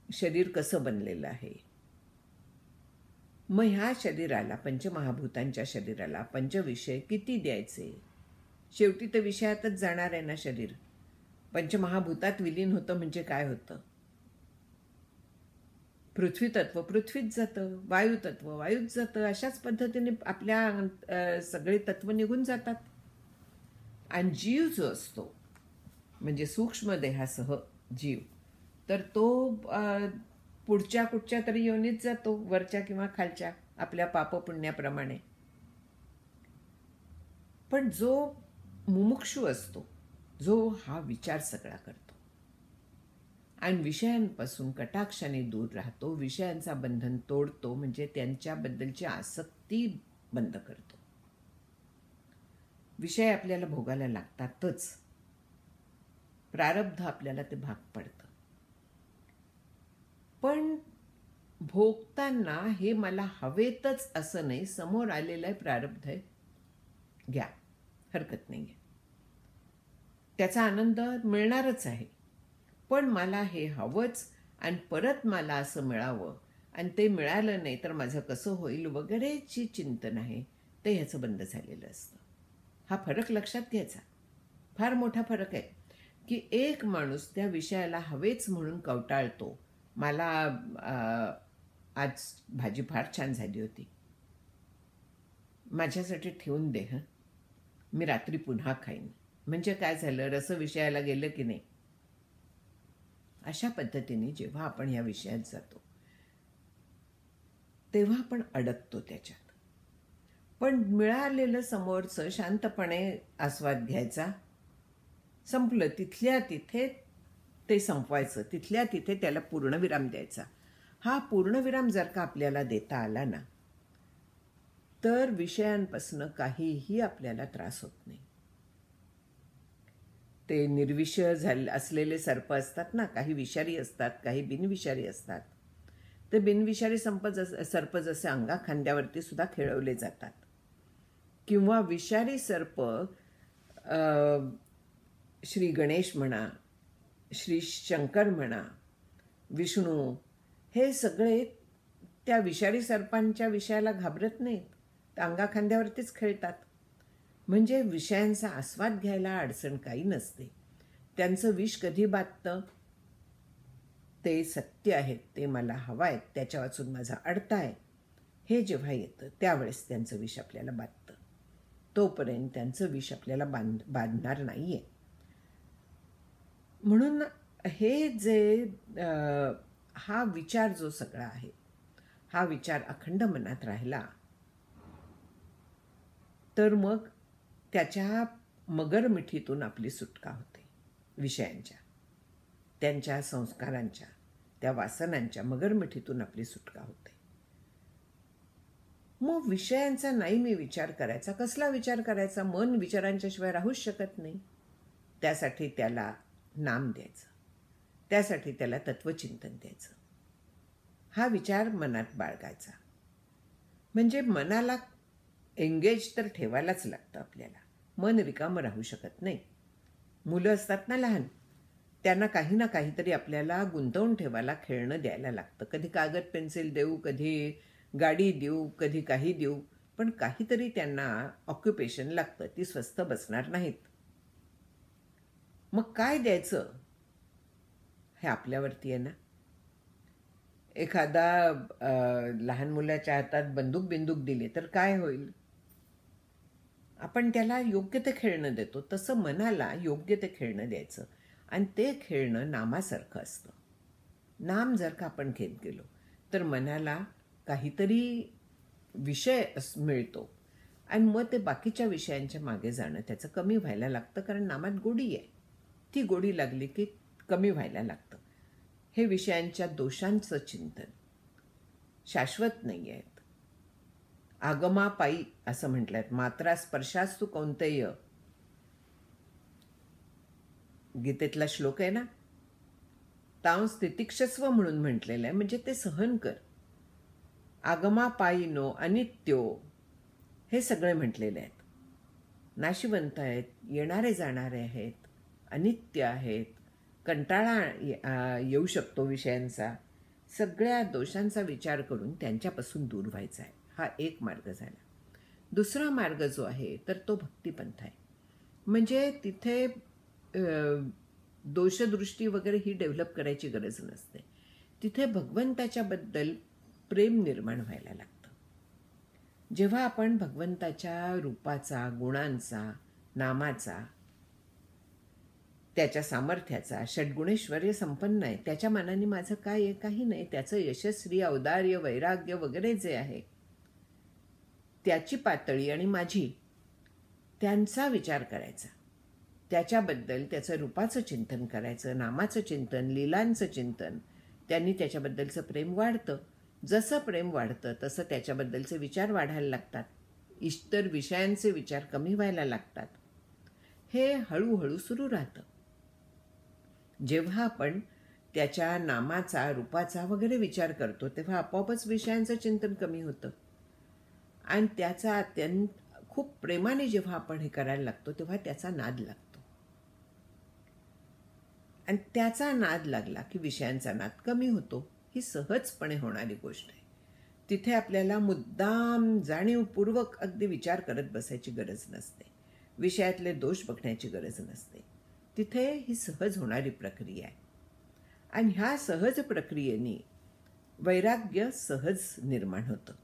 शरीर कसं बनलेलं आहे, मग ह्या शरीराला, पंचमहाभूतांच्या शरीराला पंचविषय किती द्यायचे? शेवटी तर विषयातच जाणार आहे ना शरीर. पंचमहाभूतात विलीन होतं म्हणजे काय होतं? पृथ्वी तत्व पृथ्वीत जातं, वायू तत्व वायूत जातं. अशाच पद्धतीने आपल्या सगळे तत्व निघून जातात. आणि जीव जो असतो, म्हणजे सूक्ष्म देहासह जीव, तर तो पुढच्या कुठच्या तरी योनीत जातो, वरच्या किंवा खालच्या, आपल्या पापपुण्याप्रमाणे. पण जो मुमुक्षू असतो, जो हा विचार सगळा करतो आणि विषयांपासून कटाक्षाने दूर राहतो, विषयांचा बंधन तोडतो, म्हणजे त्यांच्याबद्दलची आसक्ती बंद करतो. विषय आपल्याला भोगायला लागतातच, प्रारब्ध आपल्याला ते भाग पडतं. पण भोगताना हे मला हवेतच असं नाही, समोर आलेलं आहे प्रारब्ध आहे, घ्या, हरकत नाही आहे, त्याचा आनंद मिळणारच आहे. पण मला हे हवंच आणि परत मला असं मिळावं, आणि ते मिळालं नाही तर माझं कसं होईल वगैरेची चिंतन आहे, ते ह्याचं बंद झालेलं असतं. हा फरक लक्षात घ्यायचा. फार मोठा फरक आहे की एक माणूस त्या विषयाला हवेच म्हणून कवटाळतो. मला आज भाजी फार छान झाली होती, माझ्यासाठी ठेवून दे, मी रात्री पुन्हा खाईन. म्हणजे काय झालं? रस विषयाला गेलं की नाही? अशा पद्धतीने जेव्हा आपण या विषयात जातो तेव्हा आपण अडकतो त्याच्यात. पण मिळालेलं समोरचं शांतपणे आस्वाद घ्यायचा, संपलं, तिथल्या तिथे ते संपवायचं, तिथल्या तिथे त्याला पूर्णविराम द्यायचा. हा पूर्णविराम जर का आपल्याला देता आला ना, तर विषयांपासून काहीही आपल्याला त्रास होत नाही. ते निर्विषय असलेले सर्प असतात ना, काही विषारी असतात, काही बिनविषारी असतात. ते बिनविषारी सर्प जसे अंगाखांद्यावरती सुद्धा खेळवले जातात, किंवा विषारी सर्प श्री गणेश म्हणा, श्री शंकर म्हणा, विष्णू, हे सगळे त्या विषारी सर्पांच्या विषयाला घाबरत नाहीत, त्या अंगाखांद्यावरतीच खेळतात. म्हणजे विषयांचा आस्वाद घ्यायला अडचण काही नसते. त्यांचं विष कधी बाधतं, ते सत्य आहे, ते मला हवं आहे, त्याच्या वाचून माझा अडता आहे, हे जेव्हा येतं त्यावेळेस त्यांचं विष आपल्याला बाधतं. तोपर्यंत त्यांचं विष आपल्याला बांधणार नाही आहे. म्हणून हे जे हा विचार जो सगळा आहे, हा विचार अखंड मनात राहिला तर मग त्याच्या मगरमिठीतून आपली सुटका होते. विषयांच्या, त्यांच्या संस्कारांच्या, त्या वासनांच्या मगरमिठीतून आपली सुटका होते. मग विषयांचा नाही मी विचार करायचा. कसला विचार करायचा? मन विचारांच्या शिवाय राहूच शकत नाही. त्यासाठी त्याला नाम द्यायचं, त्यासाठी त्याला तत्वचिंतन द्यायचं. हा विचार मनात बाळगायचा. म्हणजे मनाला एंगेज तर ठेवायलाच लागतं आपल्याला. मन रिकामं राहू शकत नाही. मुलं असतात ना लहान, त्यांना काही ना काहीतरी आपल्याला गुंतवून ठेवायला, खेळणं द्यायला लागतं. कधी कागद पेन्सिल देऊ, कधी गाडी देऊ, कधी काही देऊ, पण काहीतरी त्यांना ऑक्युपेशन लागतं. ती स्वस्थ बसणार नाहीत. मग काय द्यायचं हे आपल्यावरती आहे ना. एखादा लहान मुलाच्या हातात बंदूक दिली तर काय होईल? आपण त्याला योग्य ते खेळणं देतो, तसं मनाला योग्य ते खेळणं द्यायचं. आणि ते खेळणं नामासारखं असतं. नाम जर का आपण घेत गेलो तर मनाला काहीतरी विषय मिळतो, आणि मग ते बाकीच्या विषयांच्या मागे जाणं त्याचं कमी व्हायला लागतं. कारण नामात गोडी आहे, ती गोडी लागली की कमी व्हायला लागतं. हे विषयांच्या दोषांचं चिंतन शाश्वत नाही आहेत. आगमापायी असं म्हटलंय, मात्रा स्पर्शास्तु कौंतेय, गीतेतला श्लोक आहे ना, तांस तितिक्षस्व म्हणून म्हटलेलं आहे. म्हणजे ते सहन कर. आगमापायी नो अनित्यो, हे सगळे म्हटलेले आहेत. नाशिवंत आहेत, येणारे जाणारे आहेत, अनित्य आहेत, कंटाळा येऊ शकतो विषयांचा. सगळ्या दोषांचा विचार करून त्यांच्यापासून दूर व्हायचा आहे. हा एक मार्ग झाला. दुसरा मार्ग जो आहे तर तो भक्तिपंथ आहे. म्हणजे तिथे दोषदृष्टी वगैरे ही डेव्हलप करायची गरज नसते. तिथे भगवंताच्याबद्दल प्रेम निर्माण व्हायला लागतं. जेव्हा आपण भगवंताच्या रूपाचा, गुणांचा, नामाचा, त्याच्या सामर्थ्याचा, षड्गुणेश्वर्य संपन्न आहे, त्याच्या मनाने माझं काय आहे? काही नाही. त्याचं यशस्वी, औदार्य, वैराग्य वगैरे जे आहे, त्याची पातळी आणि माझी, त्यांचा विचार करायचा. त्याच्याबद्दल, त्याचं रूपाचं चिंतन करायचं, नामाचं चिंतन, लीलांचं चिंतन. त्यांनी त्याच्याबद्दलचं प्रेम वाढतं. जसं प्रेम वाढतं तसं त्याच्याबद्दलचे विचार वाढायला लागतात. इतर विषयांचे विचार कमी व्हायला लागतात. हे हळूहळू सुरू राहतं. जेव्हा आपण त्याच्या नामाचा, रूपाचा वगैरे विचार करतो तेव्हा आपोआपच विषयांचं चिंतन कमी होतं. आणि त्याचा खूप प्रेमाने जेव्हा आपण हे करायला लागतो तेव्हा त्याचा नाद लागतो. आणि त्याचा नाद लागला की विषयांचा नाद कमी होतो. ही सहजपणे होणारी गोष्ट आहे. तिथे आपल्याला मुद्दाम जाणीवपूर्वक अगदी विचार करत बसायची गरज नसते. विषयातले दोष बघण्याची गरज नसते. तिथे ही सहज होणारी प्रक्रिया आहे. आणि ह्या सहज प्रक्रियेने वैराग्य सहज निर्माण होतं.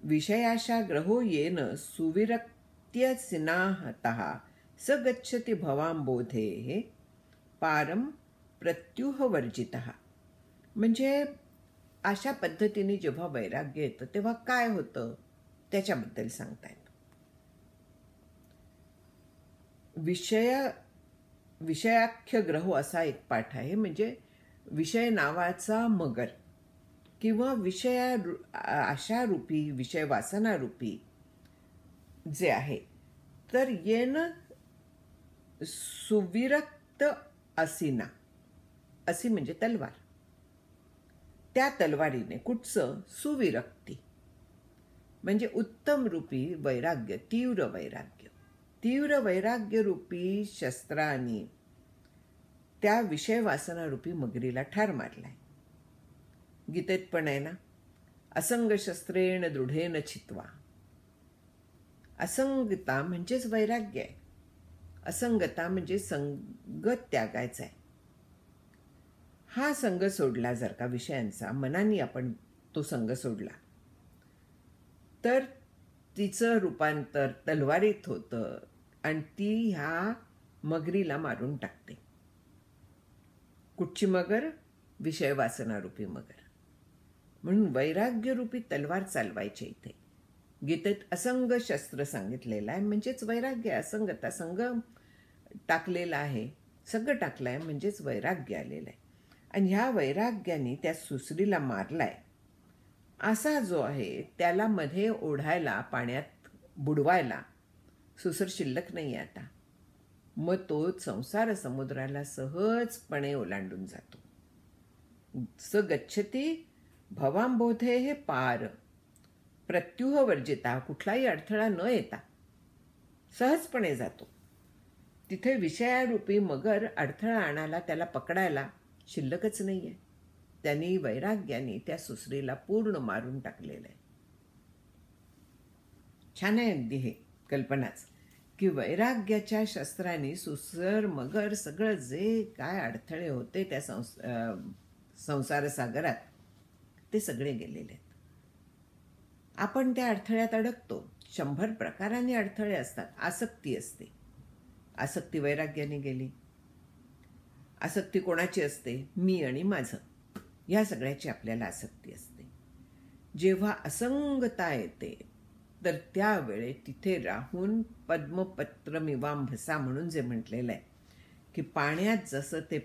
विषयाशा ग्रहो येन सुविरक्त्य सिनाहतः स गच्छति भवांबोधेः पारम प्रत्युह वर्जितः. म्हणजे अशा पद्धतीने जेव्हा वैराग्य येतं तेव्हा काय होतं त्याच्याबद्दल सांगतायत. विषय विषयाख्य ग्रहो असा एक पाठ आहे, म्हणजे विषय नावाचा मगर किंवा आशारूपी विषय वासनारूपी जे आहे, तर येन सुविरक्त असीना, असी म्हणजे तलवार, त्या तलवारीने कुठचं सुविरक्ती म्हणजे उत्तम रूपी वैराग्य, तीव्र वैराग्य रूपी शस्त्रांनी त्या विषय वासना रूपी मगरीला ठार मारलाय. गीतेत पण आहे ना, असंग शस्त्रेण दृढेन छित्वा. असंगता म्हणजेच वैराग्य आहे. असंगता म्हणजे संग त्यागायचा आहे. हा संग सोडला जर का विषयांचा, मनाने आपण तो संग सोडला, तर तिचं रूपांतर तलवारीत होतं आणि ती ह्या मगरीला मारून टाकते. कुठची मगर? विषय वासनारूपी मगर. म्हणून वैराग्यरूपी तलवार चालवायची इथे. गीतेत असंग शस्त्र सांगितलेलं आहे, म्हणजेच वैराग्य. असंगता, संग टाकलेला आहे, संग टाकलाय म्हणजेच वैराग्य आलेलं आहे. आणि ह्या वैराग्याने त्या सुसरीला मारलाय. असा जो आहे त्याला मध्ये ओढायला, पाण्यात बुडवायला सुसर शिल्लक नाही आता. मग तो संसार समुद्राला सहजपणे ओलांडून जातो. स गच्छती भवांबोधे हे पार प्रत्युह वर्जिता, कुठलाही अडथळा न येता सहजपणे जातो. तिथे विषयारूपी मगर अडथळा आणायला, त्याला पकडायला शिल्लकच नाहीये. त्यांनी वैराग्याने त्या सुसरीला पूर्ण मारून टाकलेलं आहे. छान आहे अगदी हे कल्पनाच, की वैराग्याच्या शस्त्राने सुसर, मगर, सगळं जे काय अडथळे होते त्या संसार सागरात, ते सगळे गेलेले आहेत. आपण त्या अडथळ्यात अडकतो. 100 प्रकारांनी अडथळे असतात. आसक्ती असते. आसक्ती वैराग्याने गेली. आसक्ती कोणाची असते? मी आणि माझं. ह्या सगळ्याची आपल्याला आसक्ती असते. जेव्हा असंगता येते, तर त्यावेळे तिथे राहून पद्मपत्रमिवांभसा म्हणून जे म्हटलेलं आहे, की पाण्यात जसं ते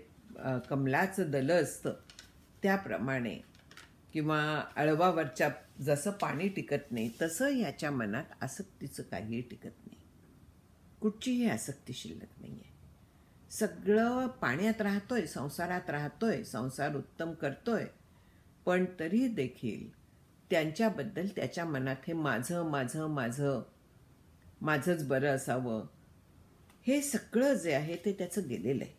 कमलाचं दलं असतं त्याप्रमाणे, किंवा अळवावरच्या जसं पाणी टिकत नाही, तसं ह्याच्या मनात आसक्तीचं काहीही टिकत नाही. कुठचीही आसक्ती शिल्लक नाही आहे. सगळं पाण्यात राहतोय, संसारात राहतोय, संसार उत्तम करतोय, पण तरी देखील त्यांच्याबद्दल त्याच्या मनात हे माझं माझं माझं, माझंच बरं असावं, हे सगळं जे आहे ते त्याचं गेलेलं आहे.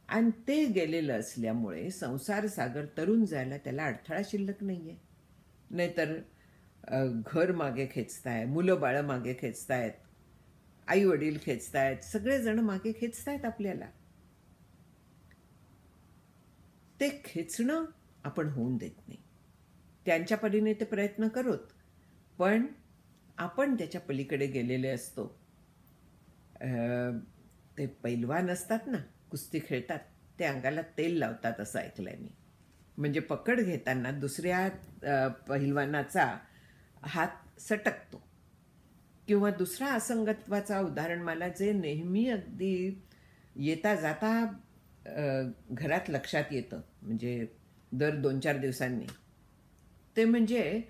आणि ते गेलेलं असल्यामुळे संसार सागर तरुण जायला त्याला अडथळा शिल्लक नाही आहे. नाहीतर घर मागे खेचताय, मुलं बाळं मागे खेचतायत, आई वडील खेचतायत, सगळेजण मागे खेचतायत आपल्याला. ते खेचणं आपण होऊन देत नाही. त्यांच्या परीने ते प्रयत्न करत, पण आपण त्याच्या पलीकडे गेलेले असतो. ते पैलवान असतात ना, कुस्ती खेळतात, ते अंगाला तेल लावतात असं ऐकलंय मी. म्हणजे पकड घेताना दुसऱ्या पैलवानाचा हात सटकतो. किंवा दुसरा असंगत्वाचा उदाहरण मला जे नेहमी अगदी येता जाता घरात लक्षात येतं, म्हणजे दर 2-4 दिवसांनी, ते म्हणजे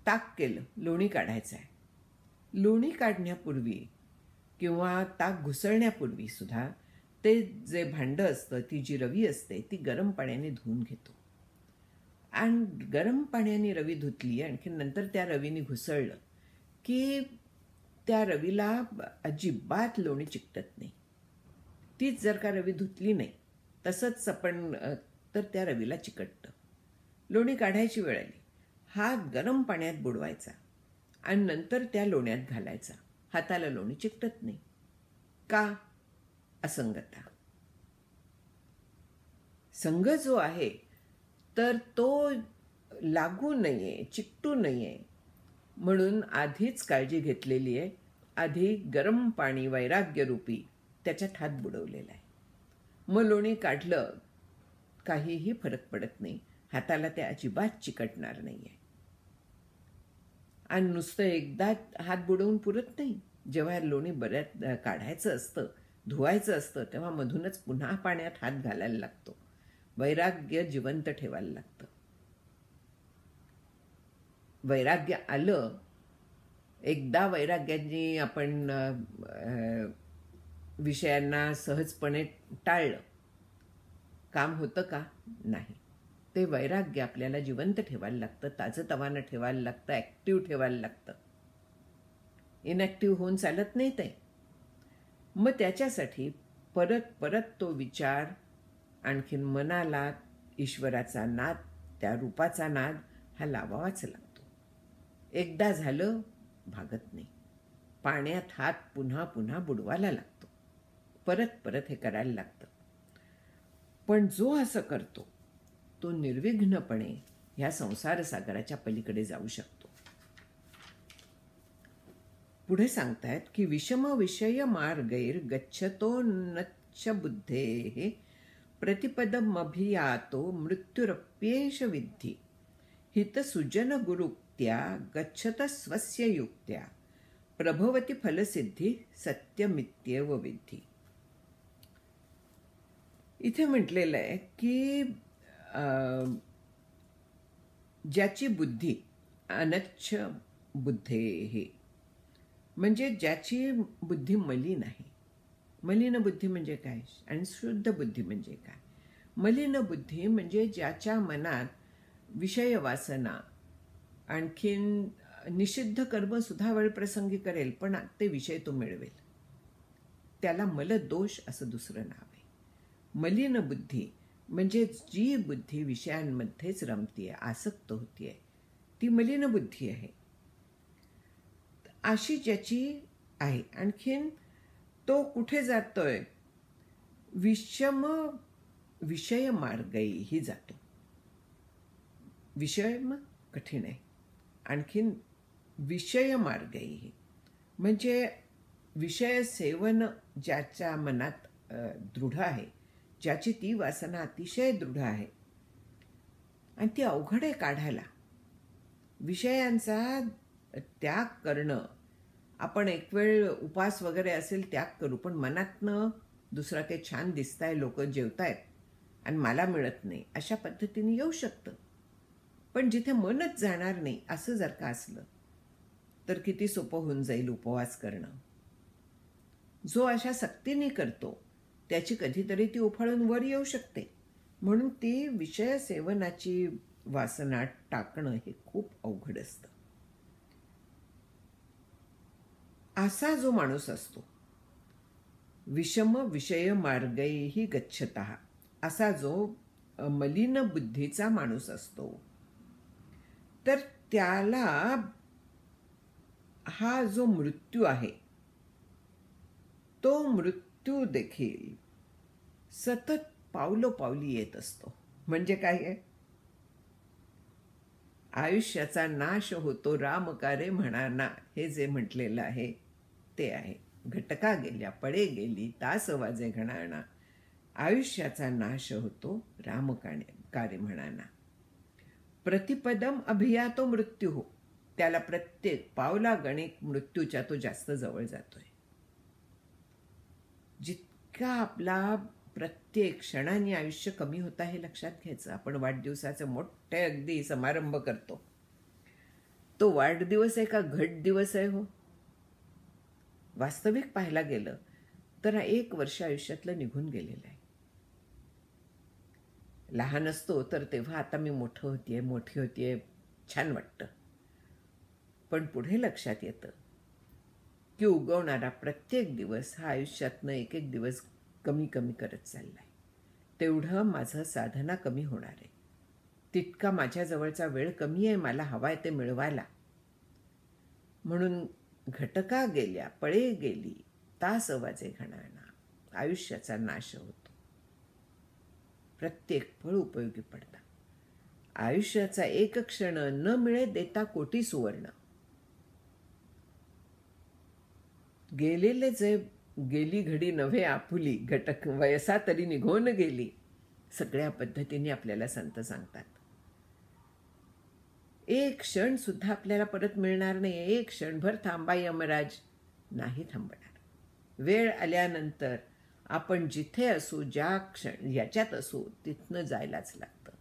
ताक केलं, लोणी काढायचं आहे. लोणी काढण्यापूर्वी किंवा ताक घुसळण्यापूर्वी सुद्धा ते जे भांडं असतं, ती जी रवी असते, ती गरम पाण्याने धुवून घेतो. आणि गरम पाण्याने रवी धुतली, आणखी नंतर त्या रवीने घुसळलं की त्या रवीला अजिबात लोणी चिकटत नाही. तीच जर का रवी धुतली नाही, तसंच आपण, तर त्या रवीला चिकटतं. लोणी काढायची वेळ आली, हात गरम पाण्यात बुडवायचा आणि नंतर त्या लोण्यात घालायचा. हाताला लोणी चिकटत नाही. का? असंगता. संग जो आहे तर तो लागू नये, चिकटू नये म्हणून आधीच काळजी घेतलेली आहे. आधी गरम पाणी वैराग्यरूपी त्याच्यात हात बुडवलेला आहे. मग लोणी काढलं, काहीही फरक पडत नाही. हाताला ते अजिबात चिकटणार नाही आहे. आणि नुसतं एकदा हात बुडवून पुरत नाही. जेव्हा लोणी बऱ्याच काढायचं असतं, धुवायचं असतं तेव्हा मधूनच पुन्हा पाण्यात हात घालायला लागतो. वैराग्य जिवंत ठेवायला लागतं. वैराग्य आलं, एकदा वैराग्याने आपण विषयांना सहजपणे टाळलं, काम होतं का? नाही. ते वैराग्य आपल्याला जिवंत ठेवायला लागतं, ताजंतवानं ठेवायला लागतं, ॲक्टिव्ह ठेवायला लागतं. इनॅक्टिव्ह होऊन चालत नाही ते. मग त्याच्यासाठी परत परत तो विचार, आणखीन मनाला ईश्वराचा नाद, त्या रूपाचा नाद हा लावावाच लागतो. एकदा झालं भागत नाही. पाण्यात हात पुन्हा पुन्हा बुडवायला लागतो. परत परत हे करायला लागतं. पण जो असं करतो तो निर्विघ्नपणे ह्या संसार सागराच्या पलीकडे जाऊ शकतो. पुढे सांगतायत की विषम विषय मार्गैर गच्छतो नच्च बुद्धेः प्रतिपदमभियातो मृत्युरप्येष विद्धि हितसुजन गुरुक्त्या गच्छत स्वस्य युक्त्या प्रभवति फलसिद्धी सत्यमित्येव विद्धि. इथे म्हटलेलं आहे की ज्याची बुद्धी अनच्छ बुद्धेः म्हणजे ज्याची बुद्धी मलिन आहे. मलिन बुद्धी म्हणजे काय आणि शुद्ध बुद्धी म्हणजे काय? मलिन बुद्धी म्हणजे ज्याच्या मनात विषय वासना, आणखीन निषिद्ध कर्म सुद्धा वेळप्रसंगी करेल पण ते विषय तो मिळवेल, त्याला मलदोष असं दुसरं नाव आहे. मलिन बुद्धी म्हणजे जी बुद्धी विषयांमध्येच रमतीये, आसक्त होतीये, ती मलिन बुद्धी आहे. अशी ज्याची आहे. आणखीन तो कुठे जातोय? विषम विषय मार्गही जातो. विषय मग कठीण आहे. आणखीन विषय मार्गही म्हणजे विषय सेवन ज्याच्या मनात दृढ आहे, ज्याची ती वासना अतिशय दृढ आहे आणि ती अवघड आहे काढायला. विषयांचा त्याग करणं, आपण एक वेळ उपास वगैरे असेल त्याग करू, पण मनातनं दुसरा काही छान दिसताय, लोक जेवतायत आणि मला मिळत नाही, अशा पद्धतीने येऊ शकतं. पण जिथे मनच जाणार नाही असं जर का असलं तर किती सोपं होऊन जाईल उपवास करणं. जो अशा सक्तीने करतो त्याची कधीतरी ती उफाळून वर येऊ शकते. म्हणून ती विषय सेवनाची वासना टाकणं हे खूप अवघड असतं. असा जो माणूस असतो, विषम विषय मार्गैहि गच्छतः, असा जो मलिन बुद्धीचा माणूस असतो, तर त्याला हा जो मृत्यू आहे तो मृत्यू देखील सतत पावलोपावली येत असतो. म्हणजे काय आहे? आयुष्याचा नाश होतो रामकारे म्हणाना, हे जे म्हटलेलं आहे ते आहे. घटका गेल्या पळे गेली तास वाजे घणाना, आयुष्याचा नाश होतो रामकारे म्हणाना. प्रतिपदम अभियातो मृत्यू हो, त्याला प्रत्येक पावला गणिक मृत्यूच्या तो जास्त जवळ जातोय. जितका आपला प्रत्येक क्षणाने आयुष्य कमी होत आहे लक्षात घ्यायचं. आपण वाढदिवसाचे मोठे अगदी समारंभ करतो, तो वाढदिवस आहे का घट दिवस आहे? हो, वास्तविक पाहायला गेलं तर 1 वर्ष आयुष्यातलं निघून गेलेलं आहे. लहान असतो तर तेव्हा आता मी मोठी होतीये छान वाटतं. पण पुढे लक्षात येतं की उगवणारा प्रत्येक दिवस हा आयुष्यातनं एक एक दिवस कमी कमी करत चाललाय. तेवढं माझं साधना कमी होणार आहे, तितका माझ्याजवळचा वेळ कमी आहे मला हवाय ते मिळवायला. म्हणून घटका गेल्या पळे गेली तास वाजे घणाना, आयुष्याचा नाश होतो. प्रत्येक पळ उपयोगी पडतं. आयुष्याचा एक क्षण न मिळे देता कोटी सुवर्ण. गेलेले जे गेली घडी नव्हे आपुली, घटक वयसा तरी निघून गेली, सगळ्या पद्धतीने आपल्याला संत सांगतात. एक क्षण सुद्धा आपल्याला परत मिळणार नाही. एक क्षणभर थांबा यमराज, नाही थांबणार. वेळ आल्यानंतर आपण जिथे असू, ज्या याच्यात असू, तिथनं जायलाच लागतं.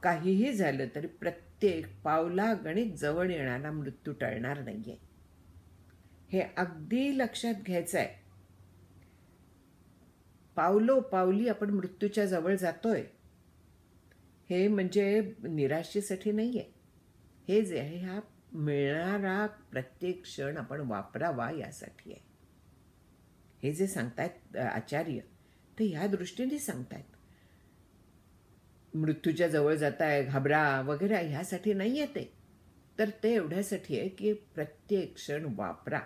काहीही झालं तरी प्रत्येक पावलागणिक जवळ येणारा मृत्यू टळणार नाहीये, हे अगदी लक्षात घ्यायचं आहे. पावलोपावली आपण मृत्यूच्या जवळ जातोय, हे म्हणजे निराशेसाठी नाहीये. हे जे आहे, हा मिळणारा प्रत्येक क्षण आपण वापरावा यासाठी आहे. हे जे सांगतायत आचार्य, ते ह्या दृष्टीने सांगतायत. मृत्यूच्या जवळ जाताय, घाबरा वगैरे ह्यासाठी नाही आहे ते. तर ते एवढ्यासाठी आहे की प्रत्येक क्षण वापरा,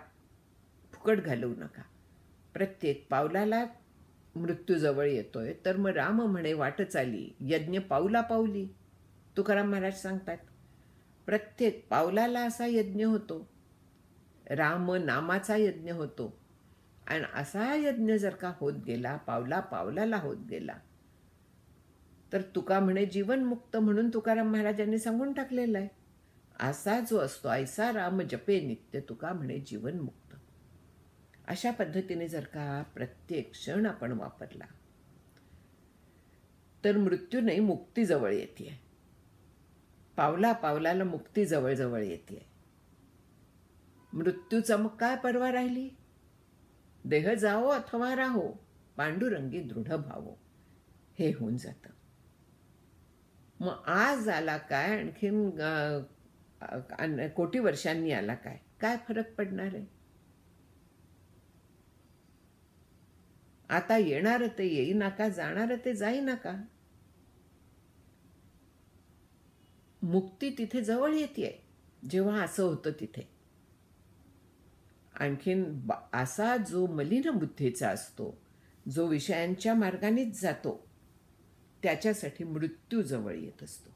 फुकट घालवू नका. प्रत्येक पावलाला मृत्यू जवळ येतोय, तर मग राम म्हणे वाट चाली, यज्ञ पाऊला पाऊली. तुकाराम महाराज सांगतात, प्रत्येक पावलाला असा यज्ञ होतो, राम नामाचा यज्ञ होतो. आणि असा यज्ञ जर का होत गेला, पावला पावलाला होत गेला, तर तुका म्हणे जीवनमुक्त म्हणून तुकाराम महाराजांनी सांगून टाकलेलं आहे. असा जो असतो, ऐसा राम जपे नित्य, तुका म्हणे जीवनमुक्त. अशा पद्धतीने जर का प्रत्येक क्षण आपण वापरला, तर मृत्यू नाही, मुक्ती जवळ येते. पावला पावलाला मुक्ती जवळ जवळ येते. मृत्यूचा मग काय परवा राहिली? देह जाओ अथवा राहो, पांडुरंगी दृढ भावो, हे होऊन जातं. मग आज आला काय, आणखीन कोटी वर्षांनी आला काय, काय फरक पडणार आहे? आता येणार ते येई नका, जाणार ते जाई नका. मुक्ती तिथे जवळ येते जेव्हा असं होतं तिथे. आणखीन असा जो मलिन बुद्धीचा असतो, जो विषयांच्या मार्गानेच जातो, त्याच्यासाठी मृत्यू जवळ येत असतो.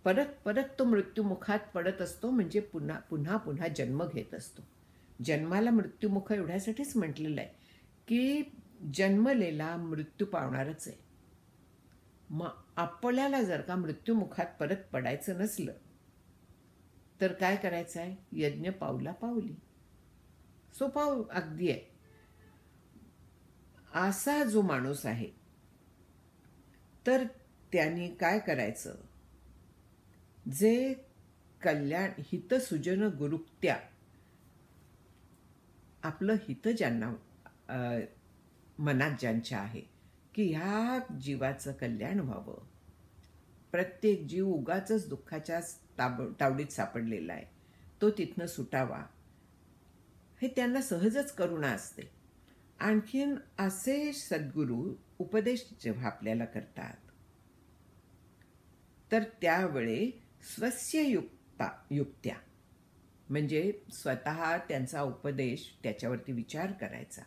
परत परत तो मृत्यूमुखात पडत असतो, म्हणजे पुन्हा पुन्हा पुन्हा जन्म घेत असतो. जन्माला मृत्यूमुख एवढ्यासाठीच म्हटलेलं आहे की जन्मलेला मृत्यू पावणारच आहे. मग आपल्याला जर का मृत्यूमुखात परत पडायचं नसलं, तर काय करायचं आहे? यज्ञ पावला पावली. सोपा अगदी आहे. असा जो माणूस आहे, तर त्यांनी काय करायचं? जे कल्याण हितसुजन गुरुक्त्या, आपलं हित ज्यांना मनात ज्यांच्या आहे की ह्या जीवाचं कल्याण व्हावं, प्रत्येक जीव उगाचच दुःखाच्या तावडीत सापडलेला आहे, तो तिथनं सुटावा, हे त्यांना सहजच करुणा असते. आणखीन असे सद्गुरू उपदेश जेव्हा आपल्याला करतात, तर त्यावेळी स्वस्य युक्त्या, म्हणजे स्वतः त्यांचा उपदेश, त्याच्यावरती विचार करायचा,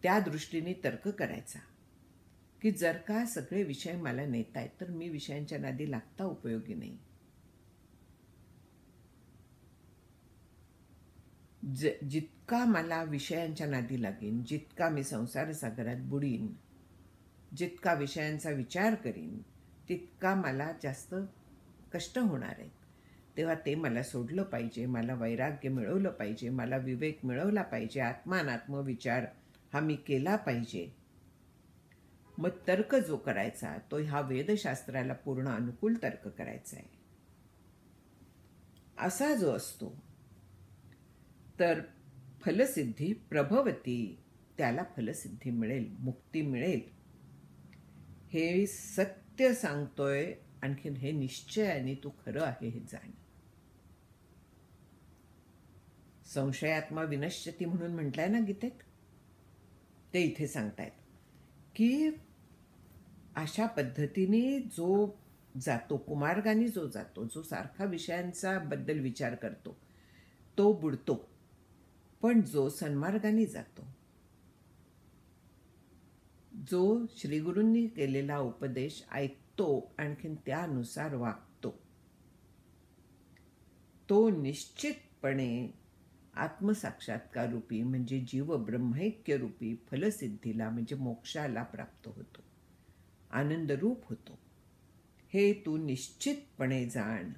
त्या दृष्टीने तर्क करायचा की जर का सगळे विषय मला नेत आहेत, तर मी विषयांच्या नादी लागता उपयोगी नाही. जितका मला विषयांच्या नादी लागेन, जितका मी संसार सागरात बुडीन, जितका विषयांचा विचार करीन, तितका मला जास्त कष्ट होणार आहेत. तेव्हा ते मला सोडलं पाहिजे, मला वैराग्य मिळवलं पाहिजे, मला विवेक मिळवला पाहिजे, आत्मानात्म विचार हा मी केला पाहिजे. मग तर्क जो करायचा, तो ह्या वेदशास्त्राला पूर्ण अनुकूल तर्क करायचा आहे. असा जो असतो, तर फलसिद्धी प्रभवती, त्याला फलसिद्धी मिळेल, मुक्ती मिळेल, हे सत्य सांगतोय. आणखीन हे निश्चयाने तू खरं आहे हे जाण. संशयात्मा विनश्यती म्हणून म्हटलंय ना गीतेत, ते इथे सांगतायत की अशा पद्धतीने जो जातो, कुमार्गाने जो जातो, जो सारखा विषयांचा बद्दल विचार करतो, तो बुडतो. पण जो सन्मार्गाने जातो, जो श्रीगुरूंनी केलेला उपदेश ऐकतो, आणखीन त्यानुसार वागतो, तो निश्चितपणे आत्मसाक्षात्कार रूपी, म्हणजे जीव ब्रह्मैक्य रूपी फलसिद्धीला, म्हणजे मोक्षाला प्राप्त होतो, आनंदरूप होतो. हे तू निश्चितपणे जाण,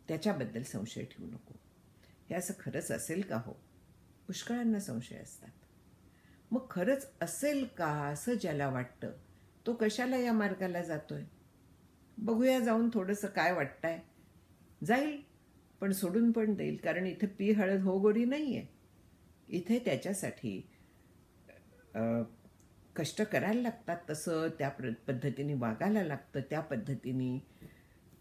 त्याच्याबद्दल संशय ठेवू नको. हे असं खरंच असेल का हो? पुष्कळांना संशय असतात. मग खरंच असेल का असं ज्याला वाटतं तो कशाला या मार्गाला जातोय? बघूया जाऊन थोडंसं काय वाटतंय. जाईल, पण सोडून पण देईल, कारण इथे पी हळद हो गोरी नाही आहे. इथे त्याच्यासाठी कष्ट करायला लागतात, तसं त्या पद्धतीने वागायला लागतं, त्या पद्धतीने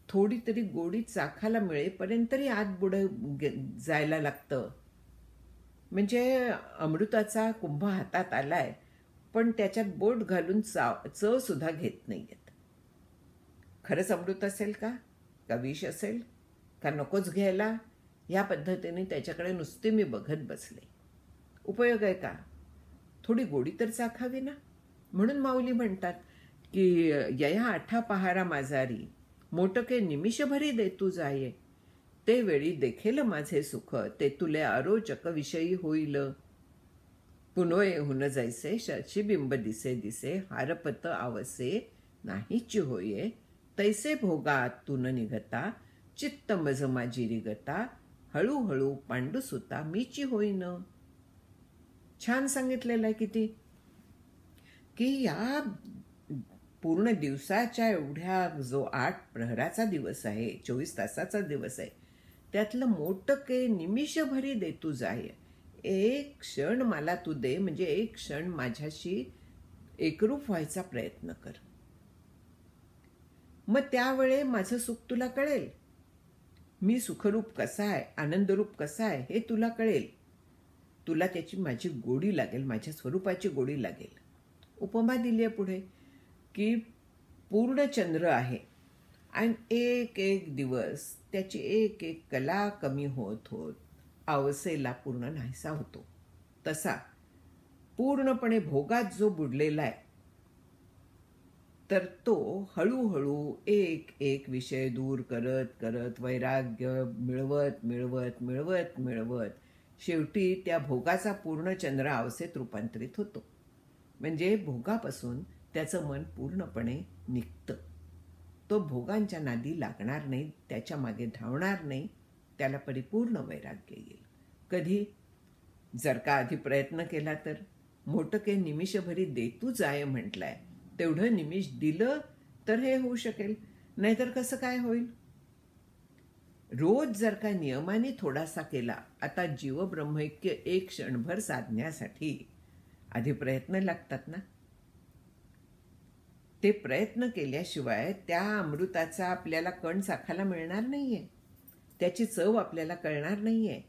थोडी तरी गोडी चाखायला मिळेपर्यंत तरी आत जायला लागतं. म्हणजे अमृताचा कुंभ हातात आलाय, पण त्याच्यात बोट घालून चव सुद्धा घेत नाहीयेत. खरंच अमृत असेल का विष असेल का नकोच घ्यायला, या पद्धतीने त्याच्याकडे नुसते मी बघत बसले. उपयोग आहे का? थोडी गोडी तर चाखावी ना. म्हणून माऊली म्हणतात की यया आठा पहारा माझारी, मोटके निमिषभरी देतू जाये, ते वेळी देखेल माझे सुख, ते तुले आरोचक विषयी होईल. पुनोये हुन जैसे शशिबिंब दिसे दिसे, हारपत आवसे नाहीची होये, तैसे भोगा तुन निघता, चित्त मज माझी रिगता, हळूहळू पांडुसुता मीची होईन. छान सांगितलेलं आहे किती, की या पूर्ण दिवसाच्या एवढ्या जो 8 प्रहराचा दिवस आहे, 24 तासाचा दिवस आहे, त्यातलं मोटके निमिषभरी दे तू जाय. एक क्षण मला तू दे, म्हणजे एक क्षण माझ्याशी एकरूप व्हायचा प्रयत्न कर. मग त्यावेळे माझं सुख तुला कळेल, मी सुखरूप कसा आहे, आनंदरूप कसा आहे हे तुला कळेल. तुला त्याची माझी गोडी लागेल, माझ्या स्वरूपाची गोडी लागेल. उपमा दिली आहे पुढे की पूर्ण चंद्र आहे आणि एक एक दिवस त्याची एक एक कला कमी होत होत आवसेला पूर्ण नाहीसा होतो. तसा पूर्णपणे भोगात जो बुडलेला आहे, तर तो हळूहळू एक एक विषय दूर करत करत वैराग्य मिळवत मिळवत मिळवत मिळवत शेवटी त्या भोगाचा पूर्ण चंद्र आवसेत रूपांतरित होतो. म्हणजे भोगापासून त्याचं मन पूर्णपणे निघतं. तो भोगांच्या नादी लागणार नाही, त्याच्या मागे धावणार नाही, त्याला परिपूर्ण वैराग्य येईल. कधी? जर का आधी प्रयत्न केला तर. मोटके निमिषभरी देतू जाय म्हटलंय, तेवढं निमिष दिलं तर हे होऊ शकेल, नाहीतर कसं काय होईल? रोज जर का नियमाने थोडासा केला, आता जीवब्रह्मैक्य एक क्षणभर साधण्यासाठी आधी प्रयत्न लागतात ना. ते प्रयत्न केल्याशिवाय त्या अमृताचा आपल्याला कण चाखायला मिळणार नाहीये, त्याची चव आपल्याला कळणार नाहीये.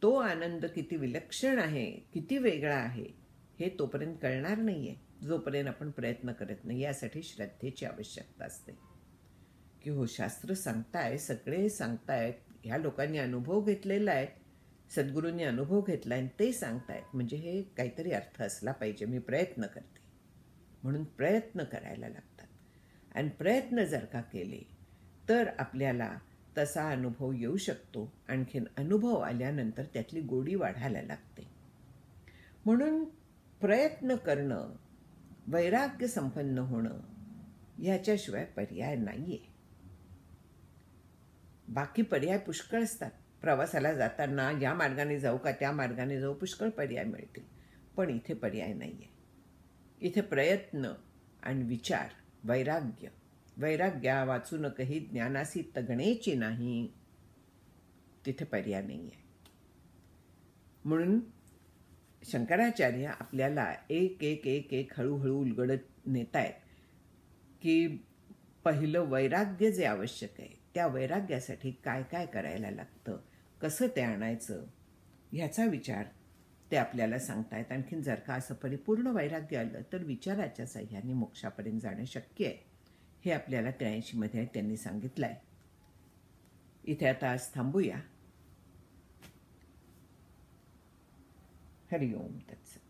तो आनंद किती विलक्षण आहे, किती वेगळा आहे, हे तोपर्यंत कळणार नाहीये जोपर्यंत आपण प्रयत्न करत नाही. यासाठी श्रद्धेची आवश्यकता असते. की हो, शास्त्र सांगताय, सगळे सांगतायत, ह्या लोकांनी अनुभव घेतलेला आहे, सद्गुरूंनी अनुभव घेतला आणि ते सांगतायत, म्हणजे हे काहीतरी अर्थ असला पाहिजे. मी प्रयत्न करते म्हणून प्रयत्न करायला लागतात. आणि प्रयत्न जर का केले तर आपल्याला तसा अनुभव येऊ शकतो. आणखीन अनुभव आल्यानंतर त्यातली गोडी वाढायला लागते. म्हणून प्रयत्न करणं, वैराग्य संपन्न होणं, ह्याच्याशिवाय पर्याय नाहीये. बाकी पर्याय पुष्कळ असतात. प्रवासाला जाताना या मार्गाने जाऊ का त्या मार्गाने जाऊ, पुष्कळ पर्याय मिळतील, पण इथे पर्याय नाहीये. इथे प्रयत्न आणि विचार, वैराग्य, वैराग्या वाचून कही ज्ञानासी तगणेची नाही, तिथे पर्याय नाहीये. म्हणून शंकराचार्य आपल्याला एक एक एक एक हळूहळू उलगडत नेतायत की पहिलं वैराग्य जे आवश्यक आहे, त्या वैराग्यासाठी काय काय करायला लागतं, कसं ते आणायचं, ह्याचा विचार ते आपल्याला सांगतायत. आणखीन जर का असं परिपूर्ण वैराग्य आलं तर विचाराच्या साह्याने मोक्षापर्यंत जाणं शक्य आहे, हे आपल्याला 83 मध्ये त्यांनी सांगितलं आहे. इथे आता आज थांबूया. हरिओम तत्सत.